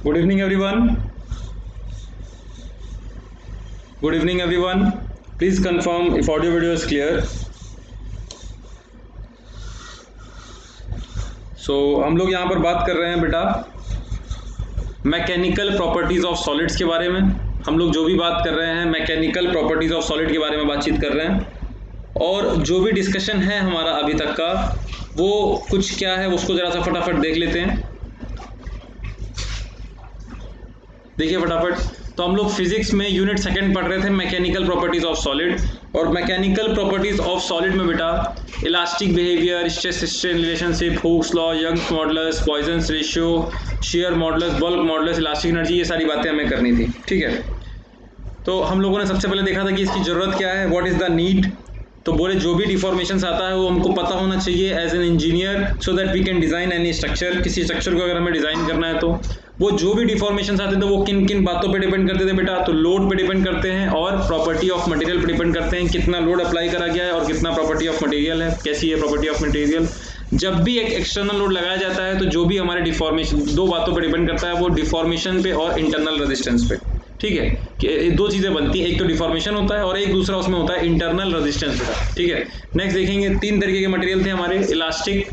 Good evening, everyone. Good evening, everyone. Please confirm if audio video is clear. So हम लोग यहाँ पर बात कर रहे हैं बेटा मैकेनिकल प्रॉपर्टीज ऑफ सॉलिड्स के बारे में। हम लोग जो भी बात कर रहे हैं मैकेनिकल प्रॉपर्टीज ऑफ सॉलिड के बारे में बातचीत कर रहे हैं, और जो भी डिस्कशन है हमारा अभी तक का वो कुछ क्या है उसको ज़रा सा फटाफट देख लेते हैं। देखिए फटाफट, तो हम लोग फिजिक्स में यूनिट सेकंड पढ़ रहे थे मैकेनिकल प्रॉपर्टीज ऑफ सॉलिड, और मैकेनिकल प्रॉपर्टीज ऑफ सॉलिड में बेटा elastic behaviour, stress strain relationship, Hooke's law, Young's modulus, Poisson's ratio, shear modulus, bulk modulus, elastic energy, ये सारी बातें हमें करनी थी। ठीक है, तो हम लोगों ने सबसे पहले देखा था कि इसकी ज़रूरत क्या है, व्हाट इज़ द नीड। तो बोले जो भी डिफॉर्मेशंस आता है वो हमको पता होना चाहिए as an engineer, so that we can design any structure. किसी स्ट्रक्चर को अगर हमें डिज़ाइन करना है तो वो जो भी डिफॉर्मेशंस आते थे वो किन किन बातों पे डिपेंड करते थे बेटा, तो लोड पे डिपेंड करते हैं और प्रॉपर्टी ऑफ मटेरियल पे डिपेंड करते हैं, कितना लोड अप्लाई करा गया है और कितना प्रॉपर्टी ऑफ मटेरियल है, कैसी है प्रॉपर्टी ऑफ मटेरियल। जब भी एक एक्सटर्नल लोड लगाया जाता है तो जो भी हमारे डिफॉर्मेशन दो बातों पे डिपेंड करता है, वो डिफॉर्मेशन पे और इंटरनल रेजिस्टेंस पे। ठीक है, कि दो चीज़ें बनती हैं, एक तो डिफॉर्मेशन होता है और एक दूसरा उसमें होता है इंटरनल रेजिस्टेंस बेटा। ठीक है, नेक्स्ट देखेंगे तीन तरीके के मटेरियल थे हमारे, elastic,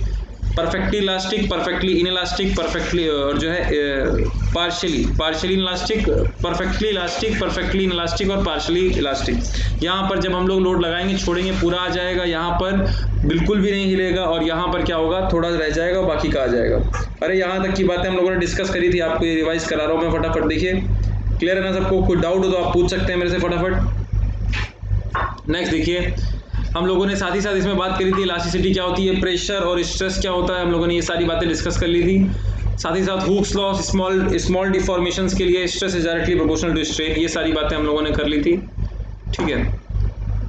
perfectly elastic, perfectly inelastic, perfectly और जो है partially elastic, perfectly elastic, perfectly inelastic और पार्शियली इलास्टिक। यहाँ पर जब हम लोग लोड लगाएंगे छोड़ेंगे पूरा आ जाएगा, यहाँ पर बिल्कुल भी नहीं हिलेगा, और यहाँ पर क्या होगा थोड़ा रह जाएगा, बाकी का आ जाएगा। अरे यहाँ तक की बातें हम लोगों ने डिस्कस करी थी, आपको ये रिवाइज करा रहा हूँ मैं फटाफट। देखिए क्लियर है ना सबको? कोई डाउट हो तो आप पूछ सकते हैं मेरे से फटाफट। नेक्स्ट देखिए, हम लोगों ने साथ ही साथ इसमें बात करी थी इलास्टिसिटी क्या होती है, प्रेशर और स्ट्रेस क्या होता है, हम लोगों ने ये सारी बातें डिस्कस कर ली थी। साथ ही साथ हुक्स लॉ, स्मॉल डिफॉर्मेशंस के लिए stress is directly proportional to strain, ये सारी बातें हम लोगों ने कर ली थी। ठीक है,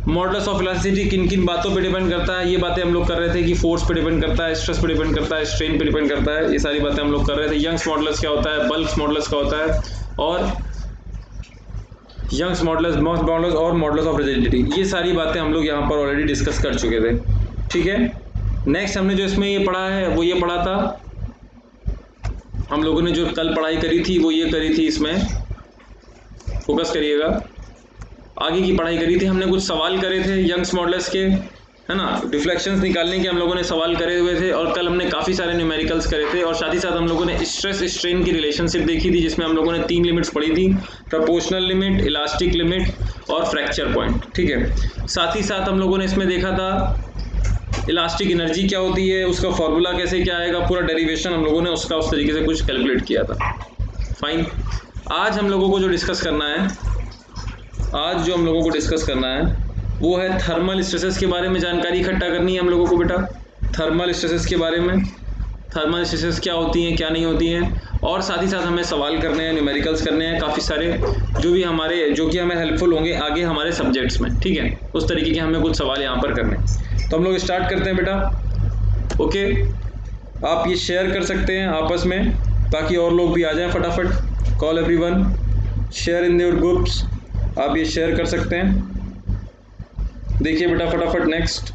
मॉडुलस ऑफ इलास्टिसिटी किन किन बातों पे डिपेंड करता है, ये बातें हम लोग कर रहे थे कि फोर्स पे डिपेंड करता है, स्ट्रेस पे डिपेंड करता है, स्ट्रेन पे डिपेंड करता है, ये सारी बातें हम लोग कर रहे थे। यंग्स मॉडुलस क्या होता है, बल्क मॉडुलस क्या होता है, और यंग्स मॉडुलस, मॉस मॉडुलस और मॉडुलस ऑफ रिजिडिटी, ये सारी बातें हम लोग यहाँ पर ऑलरेडी डिस्कस कर चुके थे। ठीक है, नेक्स्ट हमने जो इसमें ये पढ़ा है वो ये पढ़ा था, हम लोगों ने जो कल पढ़ाई करी थी वो ये करी थी, इसमें फोकस करिएगा, आगे की पढ़ाई करी थी। हमने कुछ सवाल करे थे यंग्स मॉडुलस के, है ना, डिफ्लेक्शंस निकालने के हम लोगों ने सवाल करे हुए थे, और कल हमने काफ़ी सारे न्यूमेरिकल्स करे थे, और साथ ही साथ हम लोगों ने स्ट्रेस स्ट्रेन की रिलेशनशिप देखी थी, जिसमें हम लोगों ने तीन लिमिट्स पढ़ी थी, प्रोपोर्शनल लिमिट, इलास्टिक लिमिट और फ्रैक्चर पॉइंट। ठीक है, साथ ही साथ हम लोगों ने इसमें देखा था इलास्टिक एनर्जी क्या होती है, उसका फॉर्मूला कैसे क्या आएगा, पूरा डेरिवेशन हम लोगों ने उसका उस तरीके से कुछ कैलकुलेट किया था। फाइन, आज हम लोगों को जो डिस्कस करना है, आज जो हम लोगों को डिस्कस करना है वो है थर्मल स्ट्रेसेस के बारे में जानकारी इकट्ठा करनी है हम लोगों को बेटा। थर्मल स्ट्रेसेस के बारे में, थर्मल स्ट्रेसेस क्या होती हैं क्या नहीं होती हैं, और साथ ही साथ हमें सवाल करने हैं, न्यूमेरिकल्स करने हैं काफ़ी सारे, जो कि हमें हेल्पफुल होंगे आगे हमारे सब्जेक्ट्स में। ठीक है, उस तरीके के हमें कुछ सवाल यहाँ पर करने हैं, तो हम लोग स्टार्ट करते हैं बेटा। ओके, आप ये शेयर कर सकते हैं आपस में ताकि और लोग भी आ जाएँ फटाफट। Call everyone, share in your groups, आप ये शेयर कर सकते हैं। देखिए बेटा फटाफट नेक्स्ट,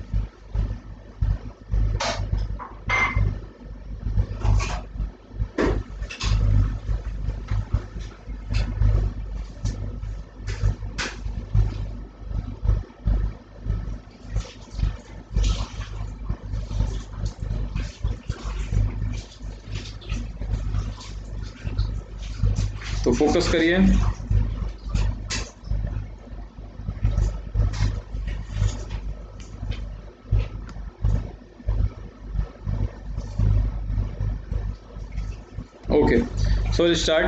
तो फोकस करिए। ओके, सो स्टार्ट,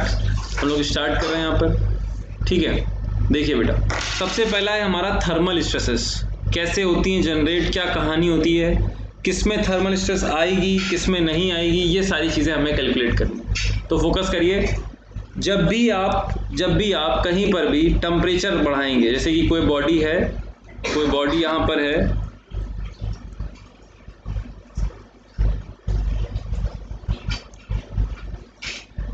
हम लोग स्टार्ट कर रहे हैं यहाँ पर। ठीक है, देखिए बेटा सबसे पहला है हमारा थर्मल स्ट्रेसेस, कैसे होती हैं जनरेट, क्या कहानी होती है, किस में थर्मल स्ट्रेस आएगी किस में नहीं आएगी, ये सारी चीज़ें हमें कैलकुलेट करनी। तो फोकस करिए, जब भी आप कहीं पर भी टेम्परेचर बढ़ाएंगे, जैसे कि कोई बॉडी है, कोई बॉडी यहाँ पर है,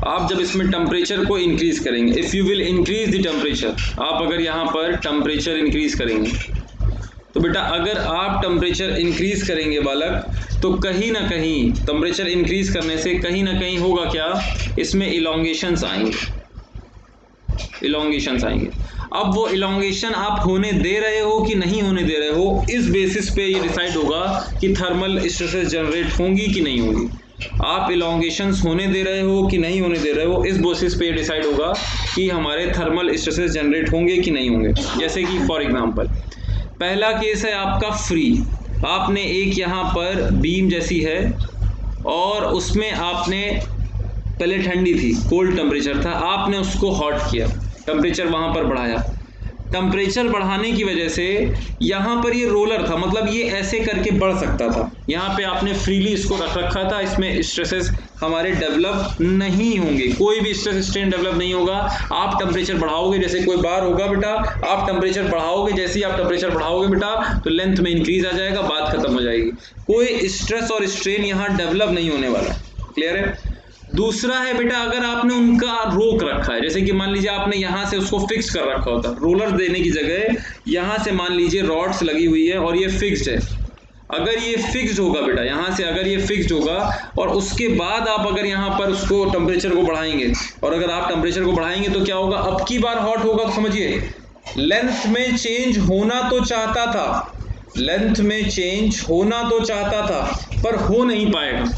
आप जब इसमें टेम्परेचर को इंक्रीज करेंगे, if you will increase the temperature, आप अगर यहाँ पर टेम्परेचर इंक्रीज करेंगे तो बेटा अगर आप टेम्परेचर इंक्रीज करेंगे बालक, तो कहीं ना कहीं टेम्परेचर इंक्रीज करने से कहीं ना कहीं होगा क्या, इसमें इलोंगेशंस आएंगे, इलोंगेशंस आएंगे। अब वो इलोंगेशन आप होने दे रहे हो कि नहीं होने दे रहे हो, इस बेसिस पे ये डिसाइड होगा कि थर्मल स्ट्रेसेस जनरेट होंगी कि नहीं होंगी। आप इलोंगेशंस होने दे रहे हो कि नहीं होने दे रहे हो, इस बेसिस पे ये डिसाइड होगा कि हमारे थर्मल स्ट्रेसेस जनरेट होंगे कि नहीं होंगे। जैसे कि फॉर एग्जांपल पहला केस है आपका फ्री, आपने एक यहाँ पर बीम जैसी है और उसमें आपने पहले ठंडी थी, कोल्ड टेम्परेचर था, आपने उसको हॉट किया, टेम्परेचर वहाँ पर बढ़ाया। टेम्परेचर बढ़ाने की वजह से यहाँ पर ये रोलर था, मतलब ये ऐसे करके बढ़ सकता था, यहाँ पे आपने फ्रीली इसको रख रखा था, इसमें स्ट्रेसेस हमारे डेवलप नहीं होंगे, कोई भी स्ट्रेस स्ट्रेन डेवलप नहीं होगा। आप टेम्परेचर बढ़ाओगे, जैसे कोई बार होगा बेटा, आप टेम्परेचर बढ़ाओगे, जैसे ही आप टेम्परेचर बढ़ाओगे बेटा तो लेंथ में इंक्रीज आ जाएगा, बात खत्म हो जाएगी, कोई स्ट्रेस और स्ट्रेन यहाँ डेवलप नहीं होने वाला। क्लियर है। दूसरा है बेटा, अगर आपने उनका रोक रखा है, जैसे कि मान लीजिए आपने यहाँ से उसको फिक्स कर रखा होता, रोलर देने की जगह यहाँ से मान लीजिए रॉड्स लगी हुई है और ये फिक्स्ड है, अगर ये फिक्स्ड होगा बेटा, यहाँ से अगर ये फिक्स्ड होगा और उसके बाद आप अगर यहाँ पर उसको टेम्परेचर को बढ़ाएंगे, और अगर आप टेम्परेचर को बढ़ाएंगे तो क्या होगा, अब की बार हॉट होगा, तो समझिए लेंथ में चेंज होना तो चाहता था, लेंथ में चेंज होना तो चाहता था पर हो नहीं पाएगा,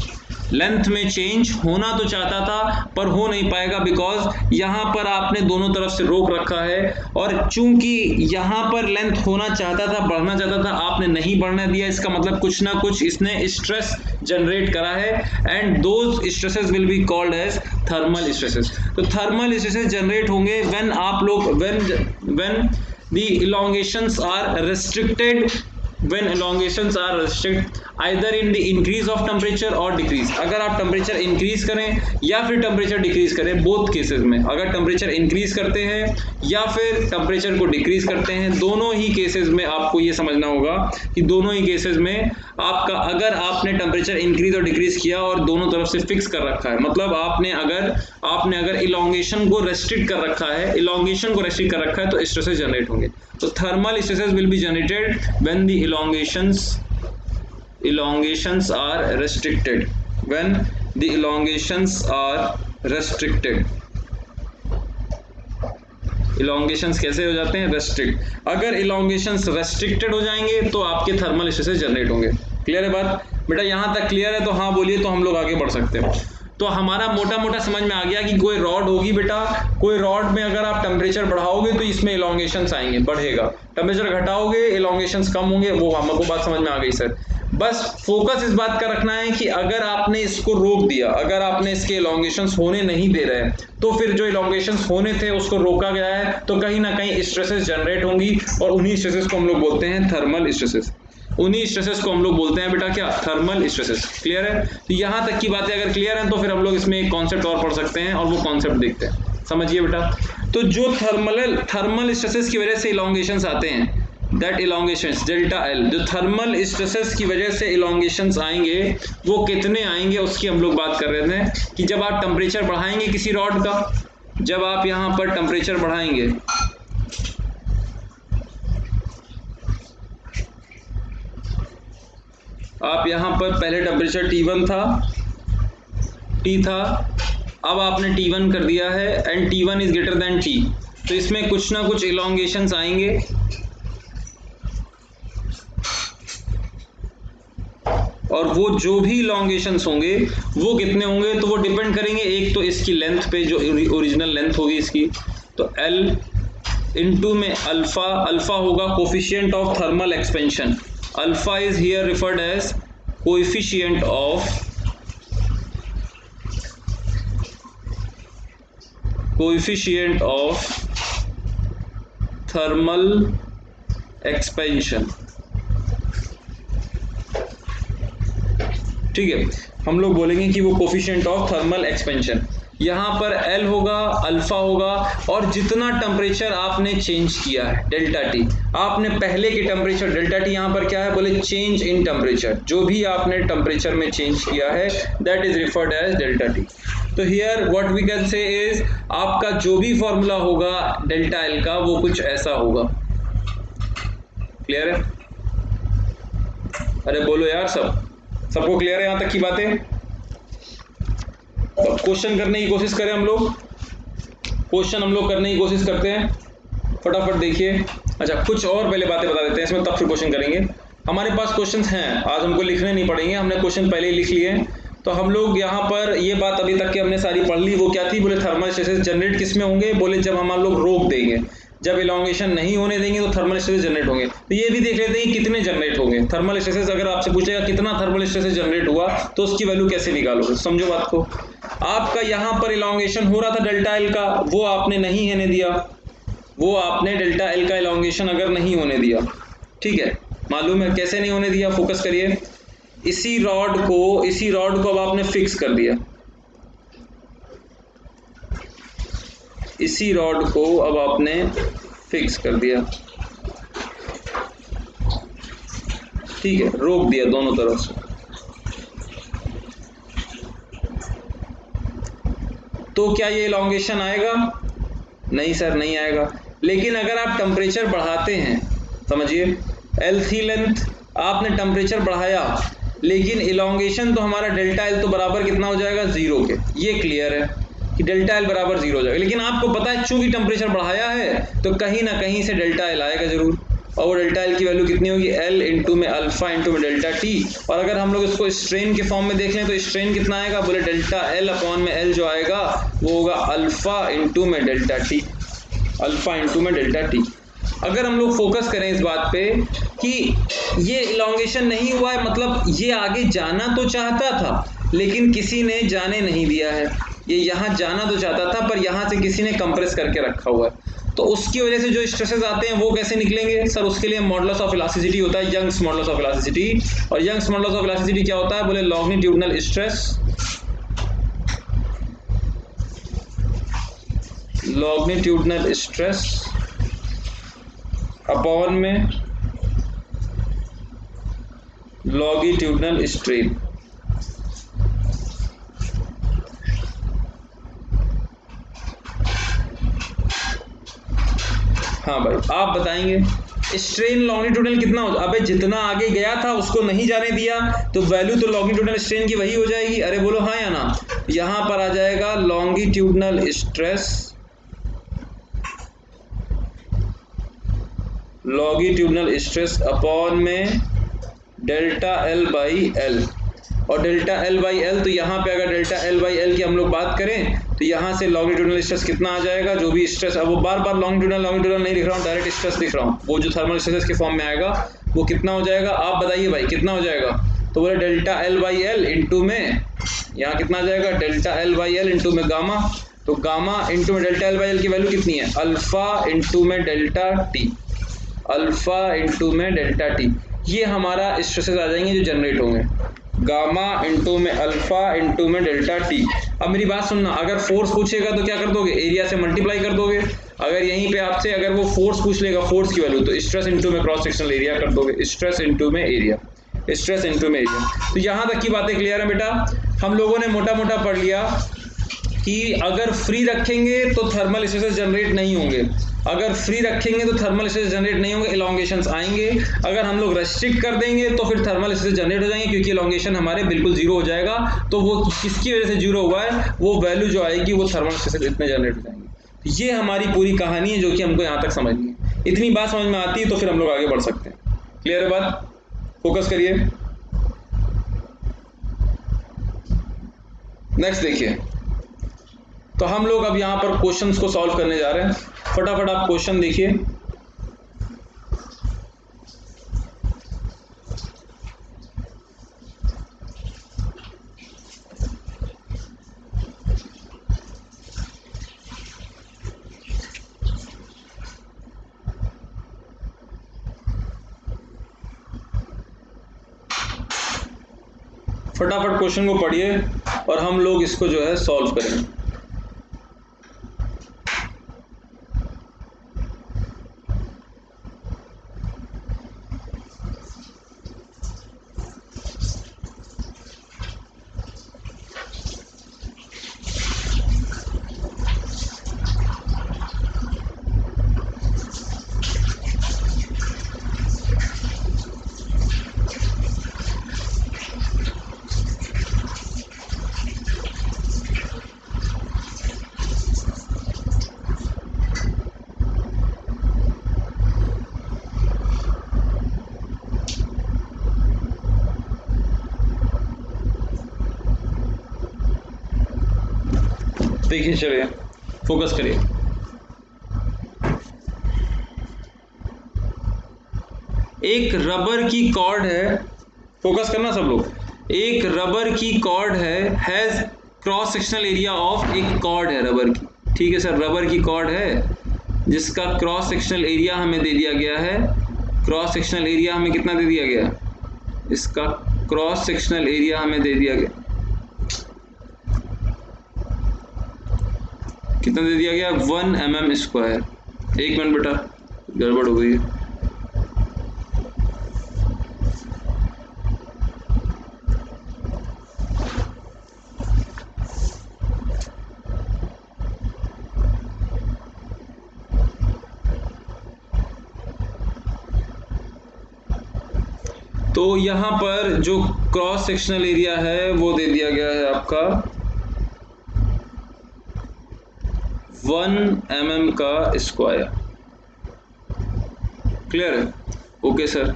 लेंथ में चेंज होना तो चाहता था पर हो नहीं पाएगा, बिकॉज यहाँ पर आपने दोनों तरफ से रोक रखा है, और चूंकि यहाँ पर लेंथ होना चाहता था, बढ़ना चाहता था, आपने नहीं बढ़ने दिया, इसका मतलब कुछ ना कुछ इसने स्ट्रेस जनरेट करा है, and those stresses will be called as thermal stresses. तो थर्मल स्ट्रेसेस जनरेट होंगे व्हेन आप लोग when the elongations are restricted, when elongations are restricted either in the increase of temperature or decrease। अगर आप temperature increase करें या फिर temperature decrease करें, बोथ केसेस में अगर टेम्परेचर इंक्रीज करते हैं या फिर टेम्परेचर को डिक्रीज करते हैं, दोनों ही केसेस में आपको ये समझना होगा कि दोनों ही केसेस में आपका, अगर आपने टेम्परेचर इंक्रीज और डिक्रीज किया और दोनों तरफ से फिक्स कर रखा है, मतलब आपने अगर इलोंगेशन को रेस्ट्रिक्ट कर रखा है, इलोंगेशन को रेस्ट्रिक्ट कर रखा है, तो स्ट्रेसेस जनरेट होंगे। तो thermal stresses will be generated when the elongations are restricted, when the elongations are restricted। elongations कैसे हो जाते हैं, restrict। अगर elongations restricted हो जाएंगे तो आपके थर्मल स्ट्रेसेस जनरेट होंगे। क्लियर है बात बेटा, यहां तक क्लियर है? तो हाँ बोलिए, तो हम लोग आगे बढ़ सकते हैं। तो हमारा मोटा मोटा समझ में आ गया कि कोई रॉड होगी बेटा, कोई रॉड में अगर आप टेम्परेचर बढ़ाओगे तो इसमें इलोंगेशंस आएंगे, बढ़ेगा, टेम्परेचर घटाओगे इलोंगेशंस कम होंगे, वो हमको बात समझ में आ गई सर। बस फोकस इस बात का रखना है कि अगर आपने इसको रोक दिया, अगर आपने इसके इलोंगेशंस होने नहीं दे रहे, तो फिर जो इलोंगेशंस होने थे उसको रोका गया है, तो कहीं ना कहीं स्ट्रेसेस जनरेट होंगी, और उन्हीं स्ट्रेसेस को हम लोग बोलते हैं थर्मल स्ट्रेसेस। उन्हीं स्ट्रेसेस को हम लोग बोलते हैं बेटा क्या, थर्मल स्ट्रेसेस। क्लियर है? तो यहाँ तक की बातें अगर क्लियर हैं तो फिर हम लोग इसमें एक कॉन्सेप्ट और पढ़ सकते हैं, और वो कॉन्सेप्ट देखते हैं। समझिए बेटा, तो जो थर्मल स्ट्रेसेस की वजह से इलोंगेशंस आते हैं, दैट इलोंगेशंस डेल्टा एल, जो थर्मल स्ट्रेसेस की वजह से इलोंगेशंस आएंगे वो कितने आएंगे उसकी हम लोग बात कर रहे थे, कि जब आप टेम्परेचर बढ़ाएंगे किसी रॉड का, जब आप यहाँ पर टेम्परेचर बढ़ाएंगे, आप यहाँ पर पहले टेम्परेचर T1 था, T था, अब आपने T1 कर दिया है, and T1 is greater than T, तो इसमें कुछ ना कुछ इलोंगेशंस आएंगे, और वो जो भी इलोंगेशंस होंगे वो कितने होंगे, तो वो डिपेंड करेंगे एक तो इसकी लेंथ पे, जो ओरिजिनल लेंथ होगी इसकी, तो L इनटू में अल्फा, अल्फा होगा coefficient of thermal expansion, alpha is here referred as coefficient of thermal expansion. ठीक है, हम लोग बोलेंगे कि वो कोफिशिएंट ऑफ थर्मल एक्सपेंशन, यहाँ पर L होगा, अल्फा होगा, और जितना टेम्परेचर आपने चेंज किया है डेल्टा टी, आपने पहले के टेम्परेचर डेल्टा टी, यहाँ पर क्या है बोले, चेंज इन टेम्परेचर, जो भी आपने टेम्परेचर में चेंज किया है that is referred as delta T. तो here what we can say is, आपका जो भी फॉर्मूला होगा डेल्टा एल का वो कुछ ऐसा होगा। क्लियर है? अरे बोलो यार, सबको क्लियर है यहाँ तक की बातें? क्वेश्चन करने की कोशिश करें हम लोग, क्वेश्चन हम लोग करने की कोशिश करते हैं, फटाफट देखिए। अच्छा, कुछ और पहले बातें बता देते हैं इसमें, तब फिर क्वेश्चन करेंगे। हमारे पास क्वेश्चन हैं, आज हमको लिखने नहीं पड़ेंगे, हमने क्वेश्चन पहले ही लिख लिए हैं। तो हम लोग यहाँ पर ये बात अभी तक की हमने सारी पढ़ ली। वो क्या थी? बोले थर्मल स्ट्रेसेस जनरेट किस में होंगे? बोले जब हम लोग रोक देंगे, जब इलॉन्गेशन नहीं होने देंगे तो थर्मल स्ट्रेसेस जनरेट होंगे। तो ये भी देख लेते हैं कितने जनरेट होंगे थर्मल स्ट्रेसेस। अगर आपसे पूछेगा कितना थर्मल स्ट्रेसेस जनरेट हुआ, तो उसकी वैल्यू कैसे निकालोगे? समझो बात को। आपका यहाँ पर इलॉन्गेशन हो रहा था डेल्टा एल का, वो आपने नहीं होने दिया, वो आपने डेल्टा एल का इलॉन्गेशन अगर नहीं होने दिया, ठीक है, मालूम है कैसे नहीं होने दिया? फोकस करिए। इसी रॉड को अब आपने फिक्स कर दिया, इसी रॉड को अब आपने फिक्स कर दिया, ठीक है, रोक दिया दोनों तरफ से। तो क्या ये इलॉन्गेशन आएगा? नहीं सर, नहीं आएगा। लेकिन अगर आप टेम्परेचर बढ़ाते हैं, समझिए, L3 लेंथ आपने टेम्परेचर बढ़ाया, लेकिन इलॉन्गेशन तो हमारा डेल्टा एल तो बराबर कितना हो जाएगा? 0 के। ये क्लियर है कि डेल्टा एल बराबर 0 हो जाएगा। लेकिन आपको पता है चूंकि टेम्परेचर बढ़ाया है तो कहीं ना कहीं से डेल्टा एल आएगा जरूर, और वो डेल्टा एल की वैल्यू कितनी होगी? L इंटू में अल्फा इंटू में डेल्टा टी। और अगर हम लोग इसको स्ट्रेन के फॉर्म में देख लें तो स्ट्रेन कितना आएगा? बोले डेल्टा एल अपॉन में एल जो आएगा वो होगा अल्फा इंटू में डेल्टा टी, अल्फा इंटू में डेल्टा टी। अगर हम लोग फोकस करें इस बात पे कि ये इलॉन्गेशन नहीं हुआ है, मतलब ये आगे जाना तो चाहता था लेकिन किसी ने जाने नहीं दिया है, ये यहाँ जाना तो चाहता था पर यहाँ से किसी ने कंप्रेस करके रखा हुआ है, तो उसकी वजह से जो स्ट्रेसेस आते हैं वो कैसे निकलेंगे? सर उसके लिए मॉडुलस ऑफ इलास्टिसिटी होता है, यंग्स मॉडुलस ऑफ इलास्टिसिटी। और यंग्स मॉडुलस ऑफ इलास्टिसिटी क्या होता है? बोले longitudinal stress, longitudinal stress upon में लॉन्गिट्यूडिनल स्ट्रेन। हाँ भाई, आप बताएंगे स्ट्रेन लॉन्गिट्यूडिनल कितना हो? अबे जितना आगे गया था उसको नहीं जाने दिया, तो वैल्यू तो लॉन्गिट्यूडिनल स्ट्रेन की वही हो जाएगी। अरे बोलो हाँ या ना? यहां पर आ जाएगा longitudinal stress, longitudinal stress upon में डेल्टा एल बाई एल। और डेल्टा एल बाई एल, तो यहाँ पे अगर डेल्टा एल बाई एल की हम लोग बात करें तो यहाँ से लॉन्गिट्यूडिनल स्ट्रेस कितना आ जाएगा? जो भी स्ट्रेस, अब वो बार बार लॉन्गिट्यूडिनल नहीं लिख रहा हूँ, डायरेक्ट स्ट्रेस लिख रहा हूँ, वो जो थर्मल स्ट्रेसेस के फॉर्म में आएगा वो कितना हो जाएगा? आप बताइए भाई कितना हो जाएगा? तो बोले delta L by L into में, यहाँ कितना आ जाएगा? Delta L by L into में गामा, तो गामा इंटू में डेल्टा एल बाई एल की वैल्यू कितनी है? अल्फा इंटू में डेल्टा टी, अल्फा इंटू में डेल्टा टी। ये हमारा स्ट्रेसेस आ जाएंगे जो जनरेट होंगे, गामा इंटू में अल्फा इंटू में डेल्टा टी। अब मेरी बात सुनना, अगर फोर्स पूछेगा तो क्या कर दोगे? एरिया से मल्टीप्लाई कर दोगे। अगर यहीं पे आपसे अगर वो फोर्स पूछ लेगा, फोर्स की वैल्यू, तो स्ट्रेस इंटू में क्रॉस सेक्शनल एरिया कर दोगे, स्ट्रेस इंटू में एरिया, स्ट्रेस इंटू में एरिया। तो यहाँ तक की बातें क्लियर है बेटा? हम लोगों ने मोटा मोटा पढ़ लिया कि अगर फ्री रखेंगे तो थर्मल स्ट्रेसेस जनरेट नहीं होंगे, अगर फ्री रखेंगे तो थर्मल स्ट्रेसेस जनरेट नहीं होंगे, इलॉन्गेशंस आएंगे। अगर हम लोग रेस्ट्रिक्ट कर देंगे तो फिर थर्मल स्ट्रेसेस जनरेट हो जाएंगे, क्योंकि इलॉन्गेशन हमारे बिल्कुल जीरो हो जाएगा। तो वो किसकी वजह से जीरो हुआ है? वो वैल्यू जो आएगी वो थर्मल स्ट्रेसेस इतने जनरेट हो जाएंगे। ये हमारी पूरी कहानी है जो कि हमको यहाँ तक समझनी है। इतनी बात समझ में आती है तो फिर हम लोग आगे बढ़ सकते हैं। क्लियर है बात? फोकस करिए। नेक्स्ट देखिए, तो हम लोग अब यहाँ पर क्वेश्चंस को सॉल्व करने जा रहे हैं। फटाफट आप क्वेश्चन देखिए। फटाफट क्वेश्चन को पढ़िए और हम लोग इसको जो है सॉल्व करेंगे। देखिए चलिए फोकस करिए। एक रबर की कॉर्ड है, फोकस करना सब लोग। एक रबर की कॉर्ड है, has cross sectional area of, एक कॉर्ड है रबर की, ठीक है सर, रबर की कॉर्ड है जिसका क्रॉस सेक्शनल एरिया हमें दे दिया गया है। क्रॉस सेक्शनल एरिया हमें कितना दे दिया गया? इसका क्रॉस सेक्शनल एरिया हमें दे दिया गया, कितना दे दिया गया? 1 mm स्क्वायर। एक मिनट बेटा, गड़बड़ हो गई है। तो यहां पर जो क्रॉस सेक्शनल एरिया है वो दे दिया गया है आपका 1 mm का स्क्वायर। क्लियर है? Okay sir.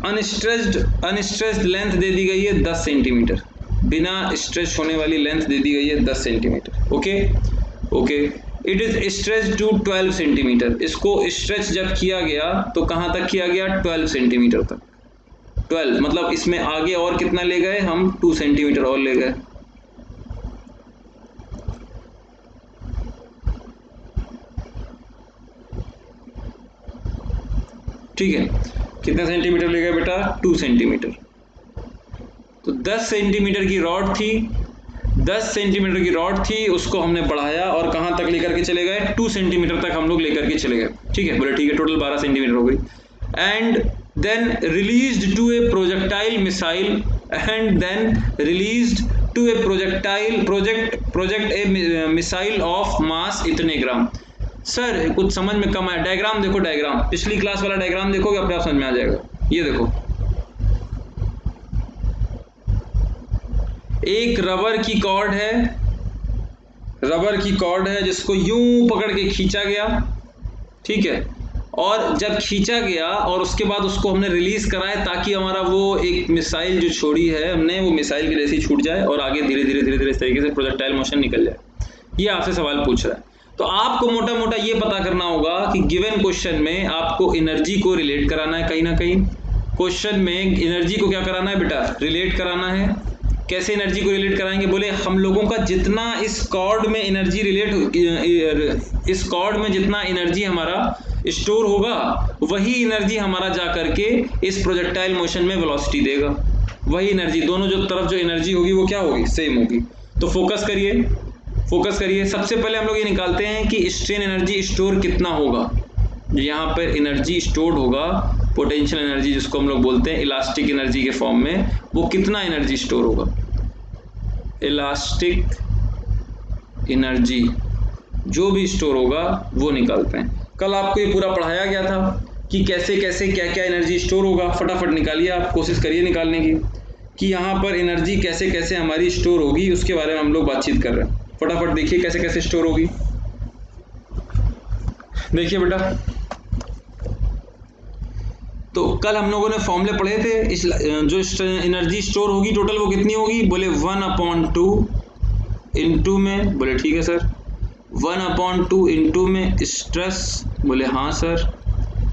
अनस्ट्रेस्ड लेंथ दे दी गई है 10 सेंटीमीटर, बिना स्ट्रेच होने वाली लेंथ दे दी गई है 10 centimetre. Okay okay. It is stretch to 12 centimetre. इसको स्ट्रेच जब किया गया तो कहां तक किया गया? 12 सेंटीमीटर तक। 12 मतलब इसमें आगे और कितना ले गए हम? 2 सेंटीमीटर और ले गए। ठीक है, कितने सेंटीमीटर ले गए बेटा? 2 सेंटीमीटर। तो 10 सेंटीमीटर की रॉड थी, 10 सेंटीमीटर की रॉड थी, उसको हमने बढ़ाया और कहां तक लेकर के चले गए? 2 सेंटीमीटर तक हम लोग लेकर के चले गए। ठीक है, बोले ठीक है, टोटल 12 सेंटीमीटर हो गई। And then released to a projectile missile and then released to a project a missile of mass इतने ग्राम। सर कुछ समझ में कम आया, डायग्राम देखो, डायग्राम पिछली क्लास वाला डायग्राम देखोगे अपने आप समझ में आ जाएगा। ये देखो, एक रबर की कॉर्ड है, रबर की कॉर्ड है जिसको यूं पकड़ के खींचा गया, ठीक है, और जब खींचा गया और उसके बाद उसको हमने रिलीज कराया ताकि हमारा वो एक मिसाइल जो छोड़ी है हमने, वो मिसाइल की जैसी छूट जाए और आगे धीरे धीरे धीरे धीरे इस तरीके से प्रोजेक्टाइल मोशन निकल जाए। ये आपसे सवाल पूछ रहा है। तो आपको मोटा मोटा ये पता करना होगा कि गिवन क्वेश्चन में आपको एनर्जी को रिलेट कराना है, कहीं ना कहीं क्वेश्चन में एनर्जी को क्या कराना है बेटा? रिलेट कराना है। कैसे एनर्जी को रिलेट कराएंगे? बोले हम लोगों का जितना इस कॉर्ड में एनर्जी रिलेट, इस कॉर्ड में जितना एनर्जी हमारा स्टोर होगा वही एनर्जी हमारा जा करके इस प्रोजेक्टाइल मोशन में वेलोसिटी देगा। वही एनर्जी, दोनों जो तरफ जो एनर्जी होगी वो क्या होगी? सेम होगी। तो फोकस करिए, फोकस करिए। सबसे पहले हम लोग ये निकालते हैं कि स्ट्रेन एनर्जी स्टोर कितना होगा। यहाँ पर एनर्जी स्टोर्ड होगा, पोटेंशियल एनर्जी जिसको हम लोग बोलते हैं इलास्टिक एनर्जी के फॉर्म में, वो कितना एनर्जी स्टोर होगा? इलास्टिक एनर्जी जो भी स्टोर होगा वो निकालते हैं। कल आपको ये पूरा पढ़ाया गया था कि कैसे कैसे क्या क्या एनर्जी स्टोर होगा। फटाफट निकालिए, आप कोशिश करिए निकालने की कि यहाँ पर एनर्जी कैसे कैसे हमारी स्टोर होगी, उसके बारे में हम लोग बातचीत कर रहे हैं। फटाफट देखिए कैसे कैसे स्टोर होगी। देखिए बेटा, तो कल हम लोगों ने फॉर्मूले पढ़े थे, इस जो एनर्जी स्टोर होगी टोटल वो कितनी होगी? बोले 1/2 इंटू में, बोले ठीक है सर, 1/2 इंटू में स्ट्रेस, बोले हाँ सर,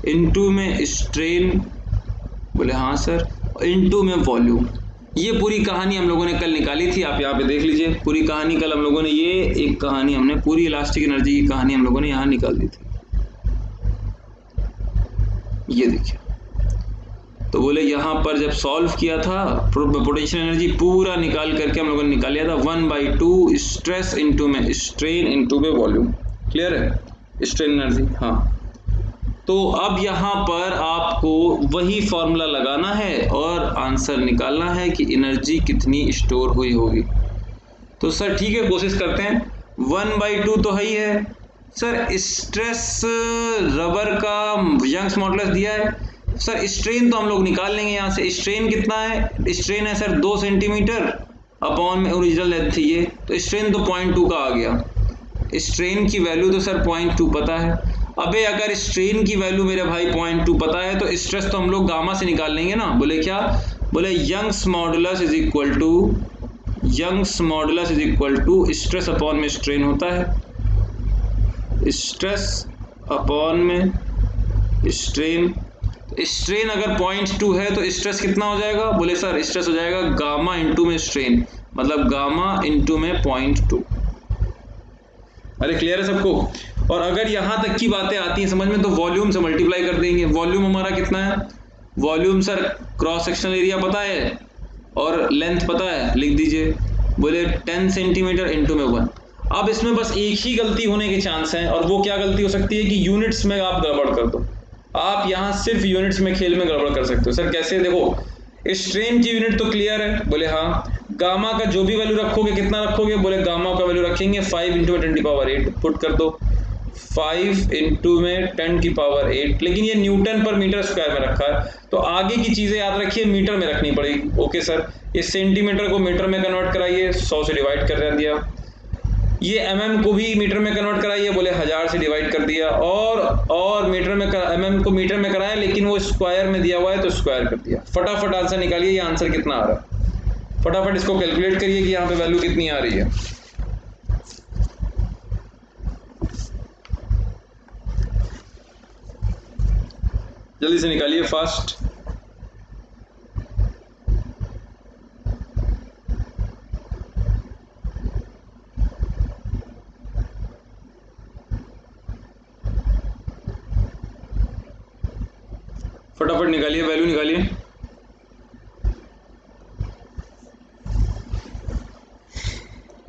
इंटू में स्ट्रेन, बोले हाँ सर, इंटू में वॉल्यूम। ये पूरी कहानी हम लोगों ने कल निकाली थी, आप यहाँ पे देख लीजिए पूरी कहानी। कल हम लोगों ने ये एक कहानी, हमने पूरी इलास्टिक एनर्जी की कहानी हम लोगों ने यहाँ निकाल दी थी। ये देखिए, तो बोले यहाँ पर जब सॉल्व किया था पोटेंशियल एनर्जी पूरा निकाल करके हम लोगों ने निकाल लिया था 1/2 स्ट्रेस इंटू में स्ट्रेन इंटू में वॉल्यूम। क्लियर है? स्ट्रेन एनर्जी, हाँ। तो अब यहाँ पर आपको वही फॉर्मूला लगाना है और आंसर निकालना है कि एनर्जी कितनी स्टोर हुई होगी। तो सर ठीक है, कोशिश करते हैं। 1/2 तो है ही है सर। स्ट्रेस रबर का यंग्स मॉडुलस दिया है सर। स्ट्रेन तो हम लोग निकाल लेंगे यहाँ से। स्ट्रेन कितना है? स्ट्रेन है सर 2 सेंटीमीटर अपॉन में ओरिजिनल लेंथ थी ये, तो स्ट्रेन तो 0.2 का आ गया। स्ट्रेन की वैल्यू तो सर 0.2 पता है। अबे अगर स्ट्रेन की वैल्यू मेरे भाई 0.2 पता है तो स्ट्रेस तो हम लोग गामा से निकाल लेंगे ना। बोले क्या? बोले Young's modulus is equal to Young's modulus is equal to stress upon में स्ट्रेन होता है, स्ट्रेस अपॉन में स्ट्रेन। स्ट्रेन अगर 0.2 है तो स्ट्रेस कितना हो जाएगा? बोले सर स्ट्रेस हो जाएगा गामा इंटू में स्ट्रेन, मतलब गामा इंटू में 0.2। अरे क्लियर है सबको? और अगर यहाँ तक की बातें आती हैं समझ में तो वॉल्यूम से मल्टीप्लाई कर देंगे। वॉल्यूम हमारा कितना है? Volume sir cross sectional area पता है और लेंथ पता है, लिख दीजिए। बोले 10 सेंटीमीटर इंटू में 1। अब इसमें बस एक ही गलती होने के चांस हैं, और वो क्या गलती हो सकती है कि यूनिट्स में आप गड़बड़ कर दो। आप यहाँ सिर्फ यूनिट्स में खेल में गड़बड़ कर सकते हो। सर कैसे? देखो स्ट्रेन की यूनिट तो क्लियर है। बोले हाँ। गामा का जो भी वैल्यू रखोगे कितना रखोगे? बोले गामा का वैल्यू रखेंगे 5 इंटू में 10⁸ पुट कर दो, 5 इंटू में 10⁸। लेकिन ये न्यूटन पर मीटर स्क्वायर में रखा है, तो आगे की चीज़ें याद रखिए मीटर में रखनी पड़ेगी। ओके सर, ये सेंटीमीटर को मीटर में कन्वर्ट कराइए, 100 से डिवाइड कर दिया। ये mm को भी मीटर में कन्वर्ट कराइए, बोले 1000 से डिवाइड कर दिया। और मीटर में mm को मीटर में कराया, लेकिन वो स्क्वायर में दिया हुआ है तो स्क्वायर कर दिया। फटाफट आंसर निकालिए, ये आंसर कितना आ रहा है? फटाफट इसको कैलकुलेट करिए कि यहाँ पे वैल्यू कितनी आ रही है। जल्दी से निकालिए, फास्ट। फटाफट निकालिए, वैल्यू निकालिए।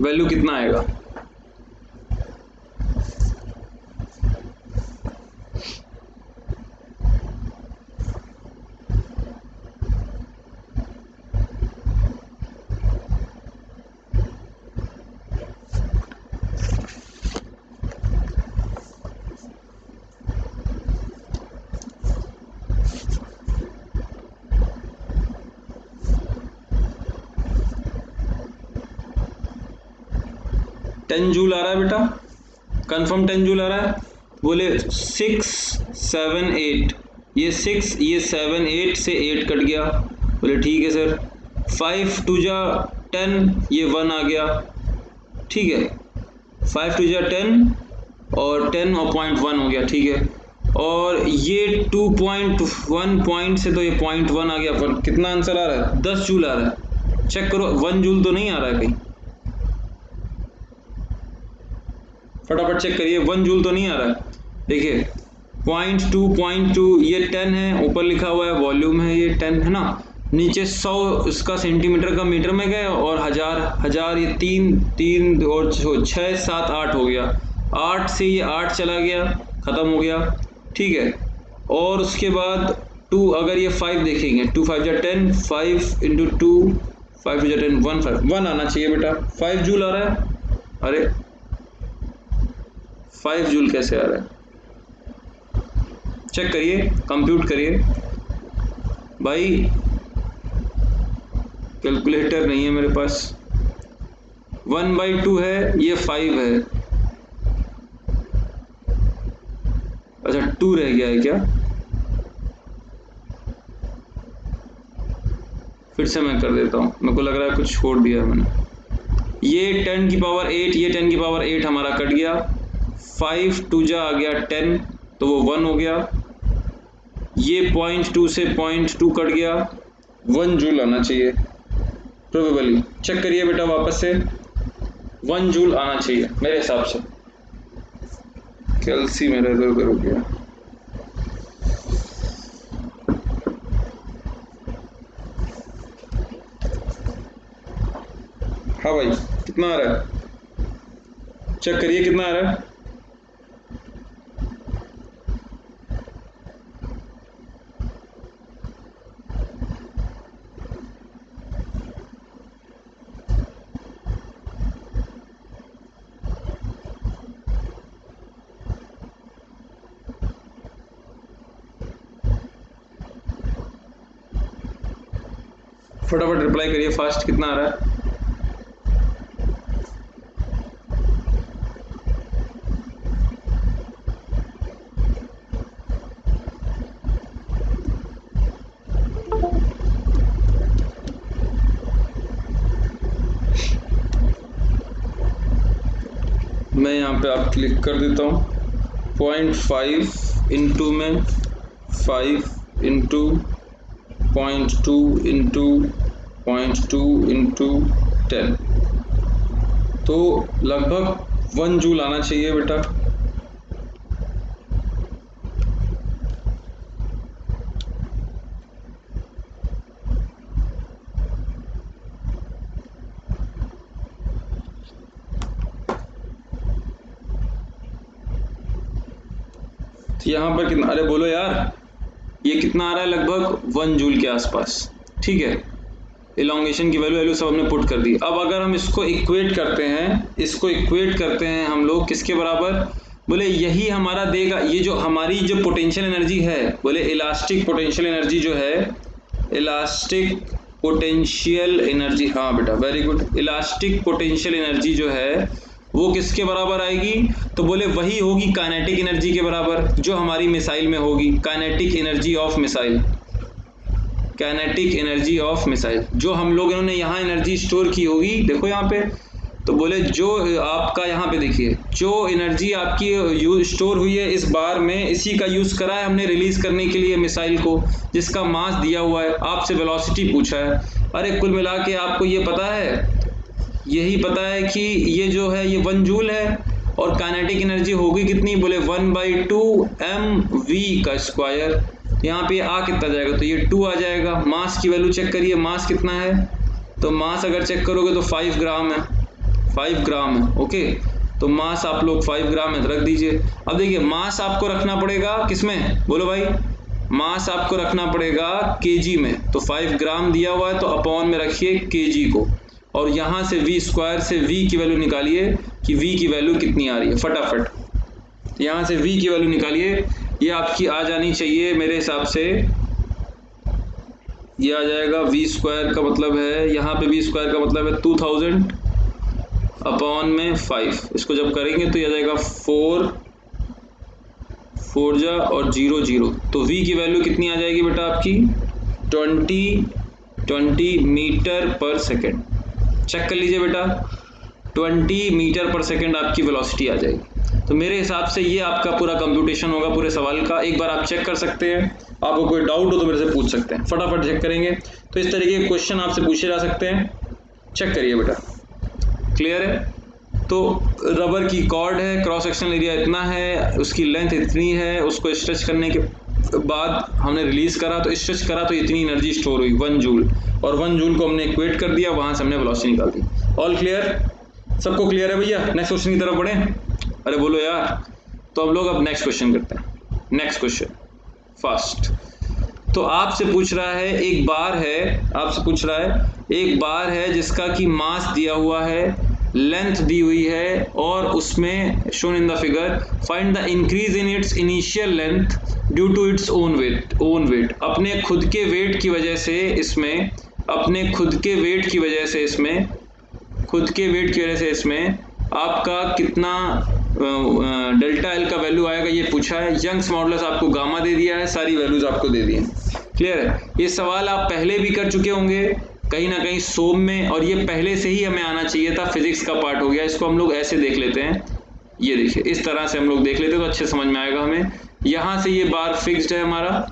वैल्यू कितना आएगा? टेन जूल आ रहा है बेटा, कंफर्म 10 जूल आ रहा है। बोले 6 7 8, ये 6 ये 7 8 से 8 कट गया। बोले ठीक है सर। 5 2 जा 10, ये 1 आ गया। ठीक है, 5 2 जा 10 और 10 और 0.1 हो गया। ठीक है, और ये 2.1 पॉइंट से तो ये 0.1 आ गया। पर कितना आंसर आ रहा है? 10 जूल आ रहा है। चेक करो 1 जूल तो नहीं आ रहा है कहीं, फटाफट चेक करिए 1 जूल तो नहीं आ रहा है। देखिए 0.2 ये 10 है, ऊपर लिखा हुआ है वॉल्यूम है, ये 10 है ना। नीचे 100 इसका सेंटीमीटर का मीटर में गए, और 1000 ये 3 और 6 7 8 हो गया। 8 से ये 8 चला गया, ख़त्म हो गया। ठीक है, और उसके बाद 2, अगर ये 5 देखेंगे, 2 5 जा 10, 5 इंटू 2 5 2 जा 10, 1 आना चाहिए बेटा। 5 जूल आ रहा है। अरे 5 जूल कैसे आ रहा है? चेक करिए, कंप्यूट करिए भाई, कैलकुलेटर नहीं है मेरे पास। 1/2 है, ये 5 है। अच्छा 2 रह गया है क्या? फिर से मैं कर देता हूँ, मेरे को लग रहा है कुछ छोड़ दिया है मैंने। ये 10⁸, ये 10⁸ हमारा कट गया। 5 2 जा आ गया 10, तो वो 1 हो गया। ये 0.2 से 0.2 कट गया, 1 जूल आना चाहिए प्रोबेबली। चेक करिए बेटा वापस से, 1 जूल आना चाहिए मेरे हिसाब से। कैल्सी मेरा इधर उधर हो गया। हाँ भाई, कितना आ रहा है? चेक करिए कितना आ रहा है। फटाफट रिप्लाई करिए फास्ट, कितना आ रहा है? मैं यहाँ पे आप क्लिक कर देता हूँ 0.5 इंटू में 5 इंटू 0.2 इंटू 0.2 इंटू 10, तो लगभग 1 जूल आना चाहिए बेटा। तो यहाँ पर कितना, अरे बोलो यार, ये कितना आ रहा है? लगभग 1 जूल के आसपास, ठीक है। इलॉन्गेशन की वैल्यू सब हमने पुट कर दी। अब अगर हम इसको इक्वेट करते हैं, हम लोग किसके बराबर? बोले यही हमारा देगा, ये जो हमारी जो पोटेंशियल एनर्जी है, बोले इलास्टिक पोटेंशियल एनर्जी जो है, इलास्टिक पोटेंशियल एनर्जी, हाँ बेटा very good, elastic potential energy जो है वो किसके बराबर आएगी? तो बोले वही होगी काइनेटिक एनर्जी के बराबर, जो हमारी मिसाइल में होगी, kinetic energy of missile, kinetic energy of missile, जो हम लोग इन्होंने यहाँ एनर्जी स्टोर की होगी, देखो यहाँ पे। तो बोले जो आपका यहाँ पे देखिए, जो एनर्जी आपकी स्टोर हुई है इस बार में, इसी का यूज़ करा है हमने रिलीज करने के लिए मिसाइल को, जिसका मास दिया हुआ है, आपसे वेलोसिटी पूछा है। अरे कुल मिला के आपको ये पता है, यही पता है कि ये जो है ये 1 जूल है, और काइनेटिक एनर्जी होगी कितनी? बोले 1/2 mv का स्क्वायर। यहाँ पे आ कितना जाएगा? तो ये 2 आ जाएगा। मास की वैल्यू चेक करिए, मास कितना है? तो मास अगर चेक करोगे तो 5 ग्राम है, 5 ग्राम है, ओके। तो मास आप लोग 5 ग्राम में रख दीजिए। अब देखिए मास आपको रखना पड़ेगा किसमें? बोलो भाई, मास आपको रखना पड़ेगा केजी में। तो 5 ग्राम दिया हुआ है तो अपॉन में रखिए केजी को, और यहाँ से v स्क्वायर से v की वैल्यू निकालिए कि v की वैल्यू कितनी आ रही है फटाफट। यहाँ से v की वैल्यू निकालिए, ये आपकी आ जानी चाहिए मेरे हिसाब से, ये आ जाएगा v स्क्वायर का मतलब है, यहाँ पे v स्क्वायर का मतलब है 2000 अपॉन में 5। इसको जब करेंगे तो ये आ जाएगा 4 जा और 0 0, तो v की वैल्यू कितनी आ जाएगी बेटा आपकी? 20 मीटर पर सेकेंड। चेक कर लीजिए बेटा, 20 मीटर पर सेकेंड आपकी वेलोसिटी आ जाएगी। तो मेरे हिसाब से ये आपका पूरा कंप्यूटेशन होगा पूरे सवाल का। एक बार आप चेक कर सकते हैं, आपको कोई डाउट हो तो मेरे से पूछ सकते हैं, फटाफट चेक करेंगे। तो इस तरीके के क्वेश्चन आपसे पूछे जा सकते हैं, चेक करिए बेटा। क्लियर है? तो रबर की कॉर्ड है, क्रॉस सेक्शनल एरिया इतना है, उसकी लेंथ इतनी है, उसको स्ट्रेच करने के बाद हमने रिलीज करा, तो स्ट्रेच करा तो इतनी एनर्जी स्टोर हुई 1 जूल, और 1 जूल को हमने इक्वेट कर दिया, वहां से हमने वेलोसिटी निकाल दी। All clear? सबको क्लियर है भैया? नेक्स्ट क्वेश्चन की तरफ बढ़े। अरे बोलो यार। तो हम लोग अब नेक्स्ट क्वेश्चन करते हैं। Next question fast. तो आपसे पूछ रहा है, एक बार है, आपसे पूछ रहा है एक बार है जिसका कि मास दिया हुआ है, लेंथ दी हुई है, और उसमें shown in the figure find the increase in its initial length due to its own weight. अपने खुद के वेट की वजह से इसमें, अपने खुद के वेट की वजह से इसमें, खुद के वेट की वजह से इसमें आपका कितना डेल्टा एल का वैल्यू आएगा ये पूछा है। यंग्स मॉडुलस आपको गामा दे दिया है, सारी वैल्यूज आपको दे दी हैं। क्लियर है? ये सवाल आप पहले भी कर चुके होंगे कहीं ना कहीं सोम में, और ये पहले से ही हमें आना चाहिए था, फिजिक्स का पार्ट हो गया। इसको हम लोग ऐसे देख लेते हैं, ये देखिए इस तरह से हम लोग देख लेते हैं तो अच्छे समझ में आएगा हमें। यहाँ से ये बार फिक्स्ड है हमारा,